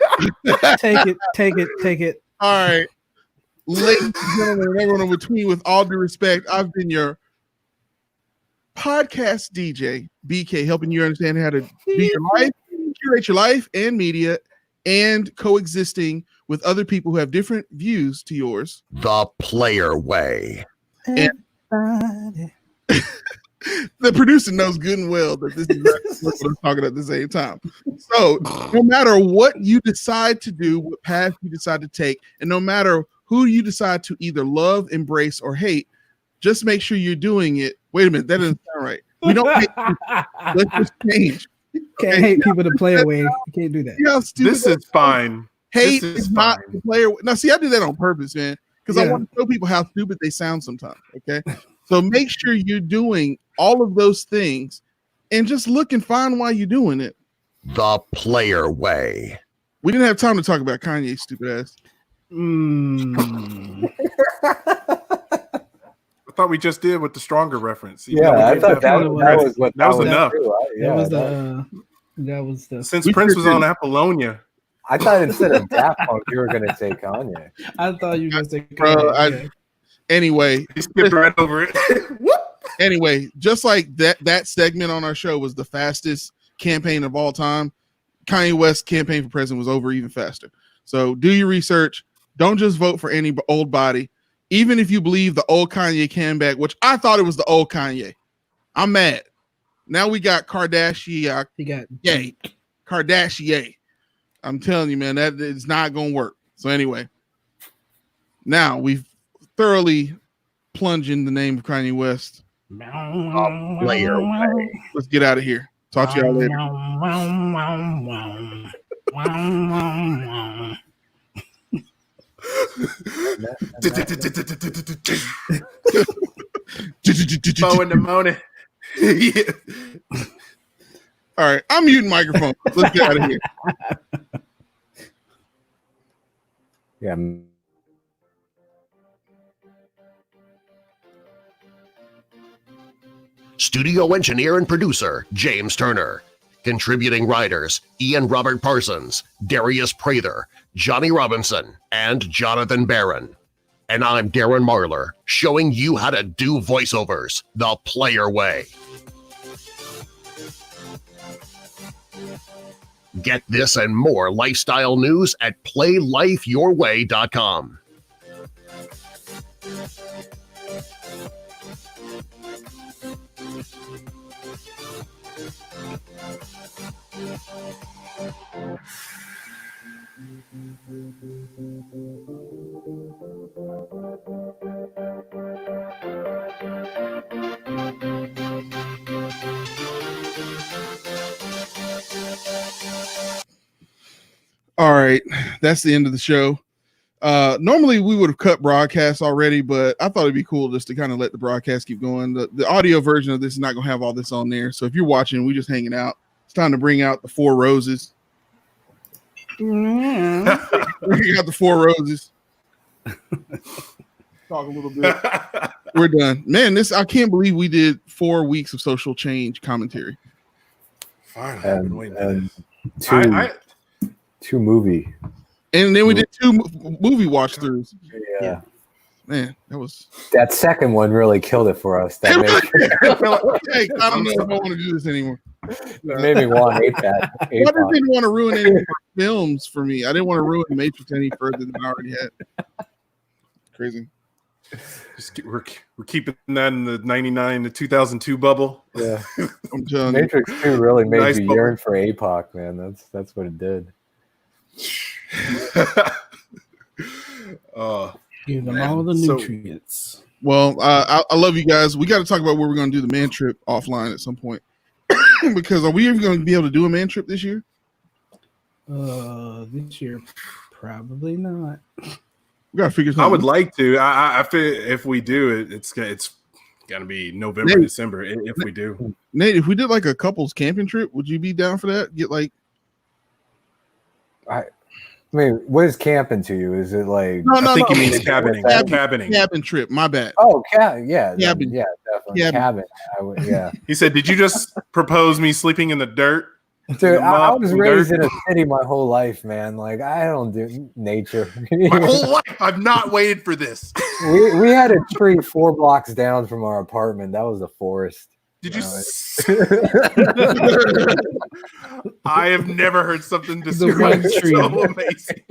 Speaker 5: Take it.
Speaker 2: All right. Ladies and gentlemen, and everyone in between, with all due respect, I've been your podcast DJ, BK, helping you understand how to be your life, curate your life and media, and coexisting with other people who have different views to yours.
Speaker 1: The Player Way.
Speaker 5: Everybody.
Speaker 2: The producer knows good and well that this is what I'm talking at the same time. So no matter what you decide to do, what path you decide to take, and no matter who you decide to either love, embrace, or hate, just make sure you're doing it. Wait a minute, that doesn't sound right. We don't hate people. Let's just change.
Speaker 5: Can't hate people to play away. You can't do that.
Speaker 2: See how stupid
Speaker 4: This is fine.
Speaker 2: hate
Speaker 4: this is
Speaker 2: is not
Speaker 4: fine.
Speaker 2: the player. Now, see, I do that on purpose, man, because I
Speaker 5: Yeah.
Speaker 2: want to show people how stupid they sound sometimes. Okay, so make sure you're doing all of those things, and just look and find why you're doing it.
Speaker 1: The Player Way.
Speaker 2: We didn't have time to talk about Kanye's stupid ass.
Speaker 5: Mm.
Speaker 4: I thought we just did with the stronger reference. You
Speaker 3: Yeah,
Speaker 4: know, we
Speaker 3: I
Speaker 4: did
Speaker 3: thought that
Speaker 5: definitely
Speaker 3: was what
Speaker 4: that was enough.
Speaker 3: too.
Speaker 5: That was the.
Speaker 4: Since
Speaker 2: We
Speaker 4: Prince
Speaker 2: sure
Speaker 4: was on
Speaker 2: did.
Speaker 4: Apollonia.
Speaker 3: I thought instead of Daft Punk, you were going to say Kanye.
Speaker 5: I thought you were gonna say.
Speaker 2: Bro,
Speaker 5: yeah.
Speaker 2: Anyway,
Speaker 4: He skipped right over it.
Speaker 2: just like that segment on our show was the fastest campaign of all time. Kanye West's campaign for president was over even faster. So do your research. Don't just vote for any old body. Even if you believe the old Kanye came back, which I thought it was the old Kanye. I'm mad. Now we got Kardashian.
Speaker 5: He got.
Speaker 2: Yay. Kardashian. I'm telling you, man, that is not going to work. So anyway, now we've thoroughly plunged in the name of Kanye West.
Speaker 1: Player Way.
Speaker 2: Let's get out of here. Talk to y'all later.
Speaker 4: Bo in the morning. Yeah.
Speaker 2: All right, I'm muting microphone. Let's get out of here.
Speaker 3: Yeah.
Speaker 1: Studio engineer and producer, James Turner. Contributing writers, Ian Robert Parsons, Darius Prather, Johnny Robinson, and Jonathan Barron. And I'm Darren Marlar, showing you how to do voiceovers the Player Way. Get this and more lifestyle news at PlayLifeYourWay.com.
Speaker 2: All right, that's the end of the show. Normally we would have cut broadcasts already, but I thought it'd be cool just to kind of let the broadcast keep going. The audio version of this is not going to have all this on there. So if you're watching, we just hanging out. It's time to bring out the Four Roses. Bring out the Four Roses. Talk a little bit. We're done. Man, I can't believe we did 4 weeks of social change commentary.
Speaker 4: Fine. I've been waiting for
Speaker 3: And
Speaker 4: this.
Speaker 3: two movie.
Speaker 2: And then we did 2 movie watch throughs.
Speaker 3: Yeah.
Speaker 2: Man, that was.
Speaker 3: That second one really killed it for us. That
Speaker 2: Hey, I don't know if I want to do this anymore.
Speaker 3: made me want APAC.
Speaker 2: I just didn't want to ruin any more films for me. I didn't want to ruin The Matrix any further than I already had. Crazy.
Speaker 4: We're keeping that in the 99 to 2002 bubble.
Speaker 3: Yeah.
Speaker 2: I'm telling you.
Speaker 3: Matrix 2 really made
Speaker 4: Nice
Speaker 3: you
Speaker 4: bubble.
Speaker 3: yearn for APOC, man. That's what it did.
Speaker 5: Give them all the
Speaker 4: So-
Speaker 5: nutrients.
Speaker 2: Well, I love you guys. We got to talk about where we're going to do the man trip offline at some point. Because are we even going to be able to do a man trip this year?
Speaker 5: This year, probably not.
Speaker 2: We gotta figure something.
Speaker 4: I would like to. I feel if we do it, it's gonna be November,
Speaker 2: Nate,
Speaker 4: December. If we do,
Speaker 2: Nate, if we did like a couples camping trip, would you be down for that? Get like,
Speaker 3: I mean, what is camping to you? Is it like?
Speaker 4: I think he means cabining.
Speaker 2: Cabin trip. My bad.
Speaker 3: Oh, yeah,
Speaker 2: Cabin.
Speaker 3: yeah, definitely cabin. I would, yeah.
Speaker 4: He said, "Did you just propose me sleeping in the dirt?"
Speaker 3: Dude, I was raised in a city my whole life, man. Like I don't do nature.
Speaker 4: My whole life, I've not waited for this.
Speaker 3: we had a tree 4 blocks down from our apartment. That was a forest.
Speaker 4: Did you? I have never heard something described so amazing.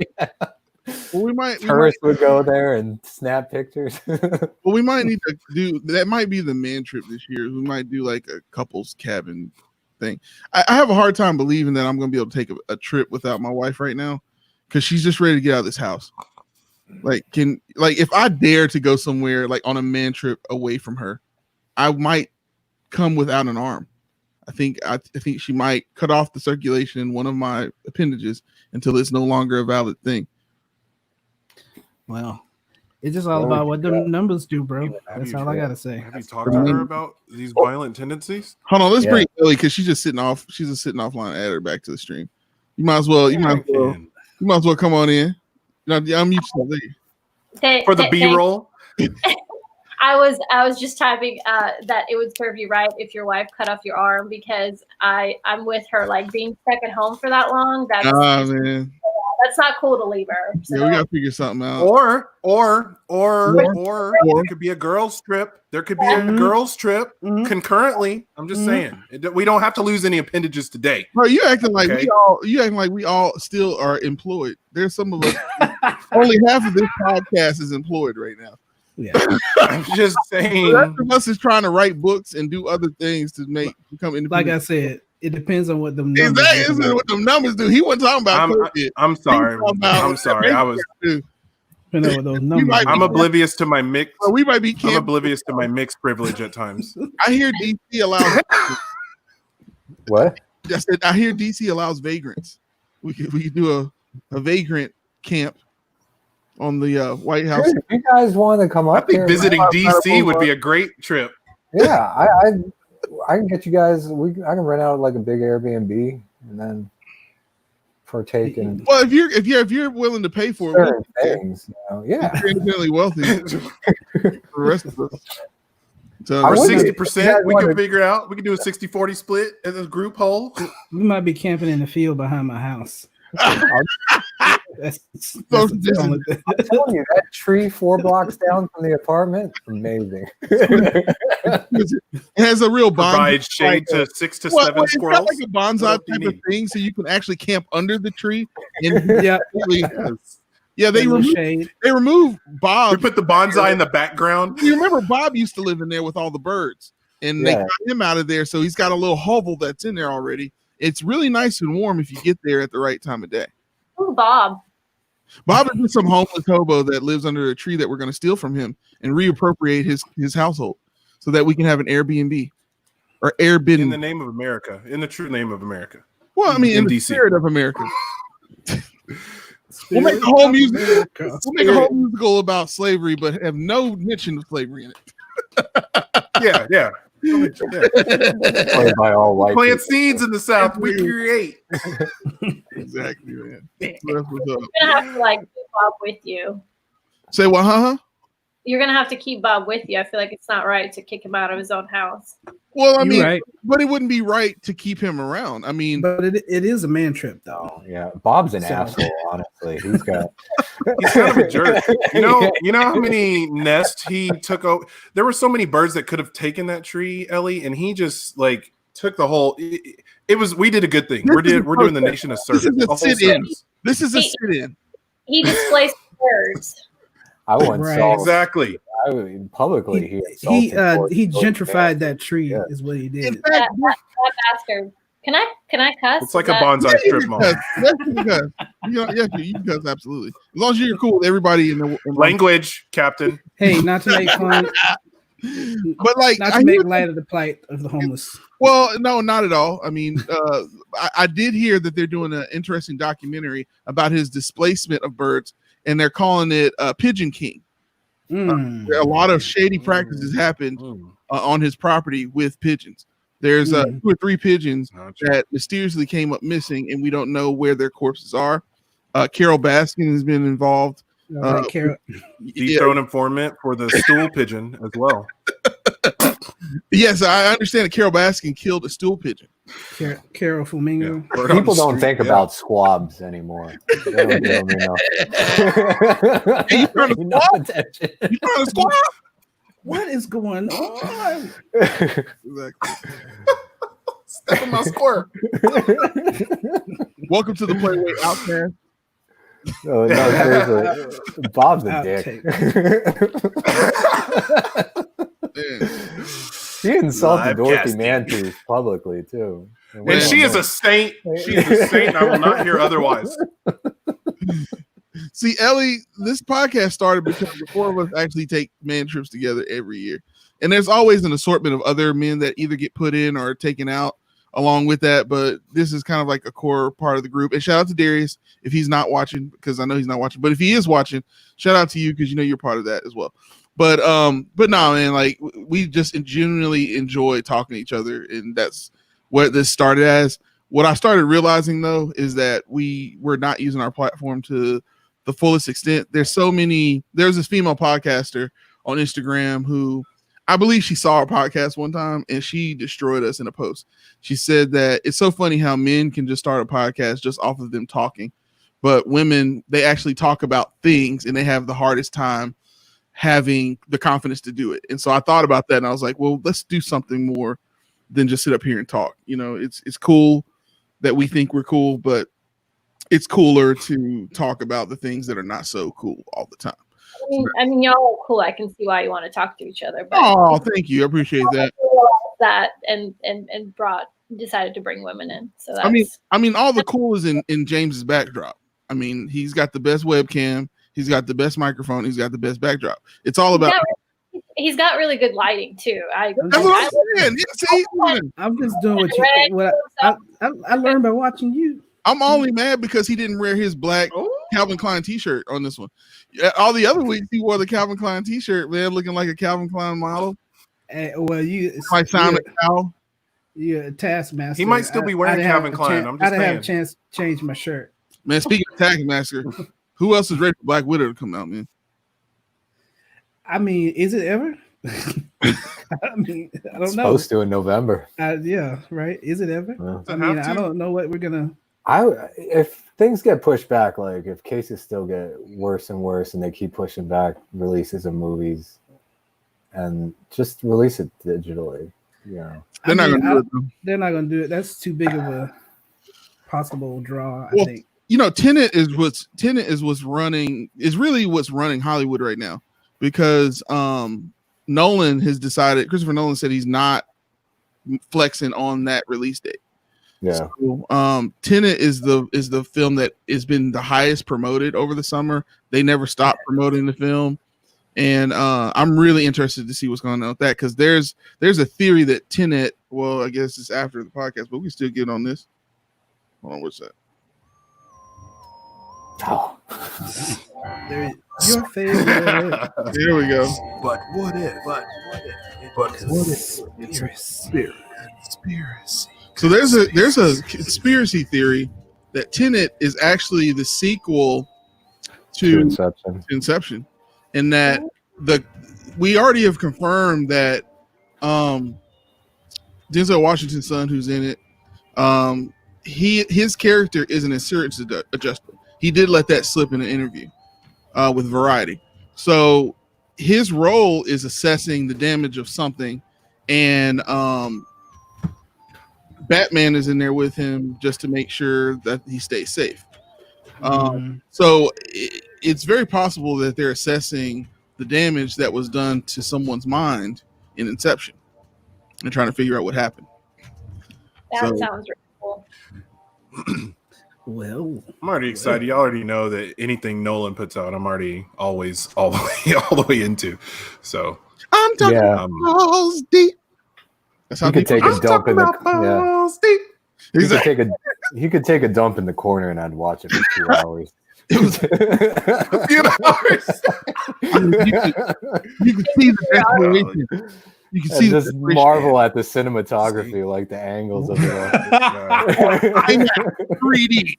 Speaker 2: Well,
Speaker 3: tourists would go there and snap pictures.
Speaker 2: Well, we might need to do that. Might be the man trip this year. We might do like a couples cabin thing. I have a hard time believing that I'm going to be able to take a trip without my wife right now because she's just ready to get out of this house. Like, if I dare to go somewhere like on a man trip away from her, I might come without an arm. I think she might cut off the circulation in one of my appendages until it's no longer a valid thing.
Speaker 5: Well, it's just all about what the numbers do, bro. That's all I gotta say.
Speaker 4: Have you talked to her about these violent tendencies?
Speaker 2: Hold on, let's bring Ellie because she's just sitting off. She's just sitting offline. Add her back to the stream. You might as well. You might as well come on in. I'm used to
Speaker 4: for the B-roll.
Speaker 7: I was just typing that it would serve you right if your wife cut off your arm because I'm with her. Like being stuck at home for that long.
Speaker 2: Man.
Speaker 7: That's not cool to leave her. So.
Speaker 2: Yeah, we gotta figure something out.
Speaker 4: Or it could be a girls' trip. There could be a girls' trip concurrently. I'm just saying we don't have to lose any appendages today.
Speaker 2: Bro, you acting like we all still are employed. There's some of us. Only half of this podcast is employed right now.
Speaker 5: Yeah,
Speaker 4: I'm just saying.
Speaker 2: The rest of us is trying to write books and do other things to become independent.
Speaker 5: Like I said, it depends on what the numbers
Speaker 2: exactly what the numbers do. He wasn't talking about.
Speaker 4: I'm sorry. I'm sorry. I was. I'm oblivious to my mix.
Speaker 2: We might be.
Speaker 4: I'm oblivious to my mixed privilege at times.
Speaker 2: I hear DC allows.
Speaker 3: What?
Speaker 2: I hear DC allows vagrants. We could do a vagrant camp on the White House.
Speaker 3: Dude, if you guys want to come up,
Speaker 4: I think visiting DC would be a great trip.
Speaker 3: Yeah, I can get you guys. I can rent out like a big Airbnb and then partake in.
Speaker 2: Well, if you're willing to pay for it,
Speaker 3: things, yeah,
Speaker 2: you're independently wealthy. The rest of us. So
Speaker 4: 60%, we can figure out. We can do a 60-40 split as a group whole.
Speaker 5: We might be camping in the field behind my house.
Speaker 3: I'm telling you, that tree 4 blocks down from the apartment, amazing.
Speaker 2: It has a real bonsai.
Speaker 4: Provide shade to 6 to 7 squirrels.
Speaker 2: It's like a bonsai type of thing, so you can actually camp under the tree. And they remove Bob.
Speaker 4: We put the bonsai in the background.
Speaker 2: You remember Bob used to live in there with all the birds, and they got him out of there, so he's got a little hovel that's in there already. It's really nice and warm if you get there at the right time of day.
Speaker 7: Who's Bob?
Speaker 2: Bob is just some homeless hobo that lives under a tree that we're going to steal from him and reappropriate his household so that we can have an Airbnb or Airbnb.
Speaker 4: In the name of America. In the true name of America.
Speaker 2: Well, I mean, in the DC. Spirit of America. We'll make a whole musical about slavery, but have no mention of slavery in it.
Speaker 4: Yeah.
Speaker 3: By all white
Speaker 4: plant seeds in the South, we create.
Speaker 2: Exactly, man.
Speaker 7: You're gonna have to keep Bob with you.
Speaker 2: Say what? Huh?
Speaker 7: You're gonna have to keep Bob with you. I feel like it's not right to kick him out of his own house.
Speaker 2: Well, I mean, but it wouldn't be right to keep him around. I mean,
Speaker 5: but it is a man trip, though.
Speaker 3: Yeah, Bob's an asshole. Honestly, he's kind
Speaker 4: of a jerk. You know how many nests he took out? There were so many birds that could have taken that tree, Ellie, and he just took the whole. It was. We did a good thing. We're doing the nation a service.
Speaker 2: This is a sit-in.
Speaker 7: He displaced birds.
Speaker 3: I wouldn't
Speaker 4: exactly.
Speaker 3: I would publicly
Speaker 5: he gentrified that tree is what he did.
Speaker 7: That bastard. Can I cuss?
Speaker 4: It's like a bonsai strip mall.
Speaker 2: You can cuss absolutely. As long as you're cool with everybody in the
Speaker 4: language, Captain.
Speaker 5: Hey, not to make fun,
Speaker 2: but
Speaker 5: not to make light of the plight of the homeless.
Speaker 2: Well, no, not at all. I mean, I did hear that they're doing an interesting documentary about his displacement of birds. and they're calling it Pigeon King. A lot of shady practices happened on his property with pigeons. There's 2 or 3 pigeons that mysteriously came up missing, and we don't know where their corpses are. Carol Baskin has been involved.
Speaker 5: Carol.
Speaker 4: Dethrone informant for the stool pigeon as well.
Speaker 2: Yes, I understand that Carol Baskin killed a stool pigeon.
Speaker 5: Carol Flamingo.
Speaker 4: Yeah.
Speaker 3: People don't think about squabs anymore. They don't give them enough.
Speaker 2: Hey, you trying to
Speaker 3: Enough
Speaker 2: squab?
Speaker 3: attention.
Speaker 2: You trying to squab?
Speaker 5: What is going on?
Speaker 2: Exactly.
Speaker 4: Step in my square.
Speaker 2: Welcome to the Playway Outcast.
Speaker 3: No, seriously. Bob's a dick. He insulted
Speaker 4: Live
Speaker 3: Dorothy
Speaker 4: casting.
Speaker 3: Mantooth publicly too.
Speaker 4: And she is a saint. She is a saint. I will not hear otherwise.
Speaker 2: See, Ellie, this podcast started because the 4 of us actually take man trips together every year. And there's always an assortment of other men that either get put in or taken out along with that. But this is kind of like a core part of the group. And shout out to Darius if he's not watching, because I know he's not watching. But if he is watching, shout out to you because you know you're part of that as well. But no, man, like we just genuinely enjoy talking to each other. And that's what this started as. What I started realizing, though, is that we're not using our platform to the fullest extent. There's this female podcaster on Instagram who I believe she saw our podcast one time and she destroyed us in a post. She said that it's so funny how men can just start a podcast just off of them talking, but women, they actually talk about things and they have the hardest time having the confidence to do it. And so I thought about that and I was like, well, let's do something more than just sit up here and talk. You know, it's cool that we think we're cool, but it's cooler to talk about the things that are not so cool all the time.
Speaker 7: I mean, y'all are cool. I can see why you want to talk to each other. But
Speaker 2: Oh, thank you. I appreciate that.
Speaker 7: that and decided to bring women in. So that's,
Speaker 2: I mean, all the cool is in James's backdrop. I mean, he's got the best webcam, he's got the best microphone, he's got the best backdrop. It's all about.
Speaker 7: He's got really good lighting too.
Speaker 2: That's what I'm saying. Yeah, see,
Speaker 5: I'm just doing what I learned by watching you.
Speaker 2: I'm only mad because he didn't wear his black Calvin Klein t-shirt on this one. Yeah, all the other weeks he wore the Calvin Klein t-shirt, man, looking like a Calvin Klein model.
Speaker 5: Well, you
Speaker 2: might sound like Cal.
Speaker 5: You're a taskmaster.
Speaker 4: He might still be wearing Calvin Klein. I'm just
Speaker 5: I didn't have a
Speaker 4: saying.
Speaker 5: chance to change my shirt.
Speaker 2: Man, speaking of Taskmaster, who else is ready for Black Widow to come out, man?
Speaker 5: I mean, is it ever? I mean, I don't know.
Speaker 3: Supposed to in November.
Speaker 5: Yeah, right. Is it ever?
Speaker 3: Yeah.
Speaker 5: I mean, I don't know what we're gonna.
Speaker 3: If things get pushed back, like if cases still get worse and worse, and they keep pushing back releases of movies, and just release it digitally, you know.
Speaker 2: They're not gonna do it, though.
Speaker 5: They're not gonna do it. That's too big of a possible draw. I think.
Speaker 2: You know, Tenet is what's running Hollywood right now, because Nolan has decided. Christopher Nolan said he's not flexing on that release date.
Speaker 3: Yeah.
Speaker 2: So, Tenet is the film that has been the highest promoted over the summer. They never stopped promoting the film, and I'm really interested to see what's going on with that, because there's a theory that Tenet. Well, I guess it's after the podcast, but we can still get on this. Hold on, what's that?
Speaker 3: Oh.
Speaker 5: Your favorite.
Speaker 2: Here we go.
Speaker 4: But what if?
Speaker 2: Conspiracy. So there's a conspiracy theory that Tenet is actually the sequel to Inception, and that we already have confirmed that Denzel Washington's son, who's in it, his character is an insurance adjuster. He did let that slip in an interview with Variety. So his role is assessing the damage of something, and Batman is in there with him just to make sure that he stays safe. So it's very possible that they're assessing the damage that was done to someone's mind in Inception and trying to figure out what happened.
Speaker 7: That sounds really cool.
Speaker 5: Well,
Speaker 4: I'm already excited. You already know that anything Nolan puts out, I'm already always all the way into. So
Speaker 2: I'm talking balls deep. That's how
Speaker 3: he could take a dump in the
Speaker 2: balls deep.
Speaker 3: He could take a dump in the corner, and I'd watch it for 2 hours.
Speaker 2: It was.
Speaker 4: A few hours.
Speaker 2: You could see the desperation. You can
Speaker 3: And
Speaker 2: see the
Speaker 3: just
Speaker 2: desperation.
Speaker 3: marvel at the cinematography, like the angles of it all.
Speaker 2: I'm 3D.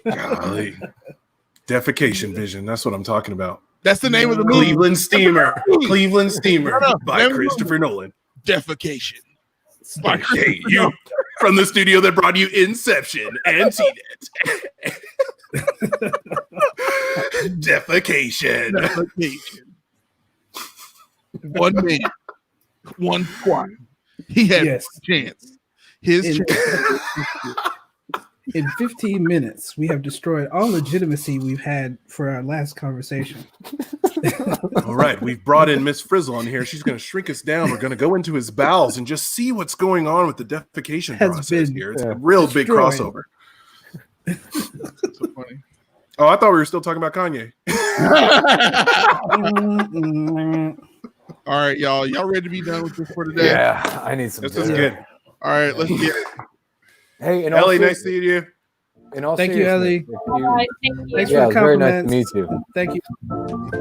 Speaker 4: Golly. Defecation Vision. That's what I'm talking about.
Speaker 2: That's the name of the movie.
Speaker 4: Cleveland Steamer. Cleveland Steamer
Speaker 2: No,
Speaker 4: by
Speaker 2: never
Speaker 4: Christopher Nolan.
Speaker 2: Defecation.
Speaker 4: Hey, you from the studio that brought you Inception and Tenet. Defecation.
Speaker 2: Defecation. One man, one squad. He had
Speaker 5: Yes.
Speaker 2: one chance. His
Speaker 5: In-
Speaker 2: chance.
Speaker 5: In 15 minutes, we have destroyed all legitimacy we've had for our last conversation.
Speaker 4: All right, we've brought in Miss Frizzle on here. She's going to shrink us down. We're going to go into his bowels and just see what's going on with the defecation
Speaker 5: Has
Speaker 4: process
Speaker 5: been
Speaker 4: here. It's a real big
Speaker 5: destroyed.
Speaker 4: crossover.
Speaker 2: So funny.
Speaker 4: Oh, I thought we were still talking about Kanye.
Speaker 2: All right, y'all. Y'all ready to be done with this for today?
Speaker 3: Yeah, I need some.
Speaker 4: This is
Speaker 3: dinner.
Speaker 4: good.
Speaker 2: All right, let's get it.
Speaker 3: Hey, in
Speaker 4: Ellie,
Speaker 3: all
Speaker 4: nice seeing you.
Speaker 3: In all
Speaker 5: Thank you, Ellie.
Speaker 3: seriousness, if you-
Speaker 7: All right, thank you.
Speaker 5: Thanks
Speaker 3: yeah,
Speaker 5: for the
Speaker 3: very nice to
Speaker 5: compliments.
Speaker 3: meet you.
Speaker 5: Thank you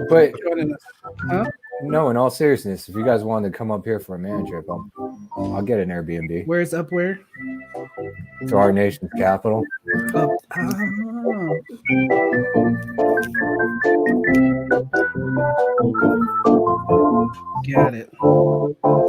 Speaker 3: But
Speaker 5: for joining us.
Speaker 3: no, in all seriousness, if you guys wanted to come up here for a man trip, I'll get an Airbnb
Speaker 5: Where's up where?
Speaker 3: to our nation's capital.
Speaker 5: Oh, got it.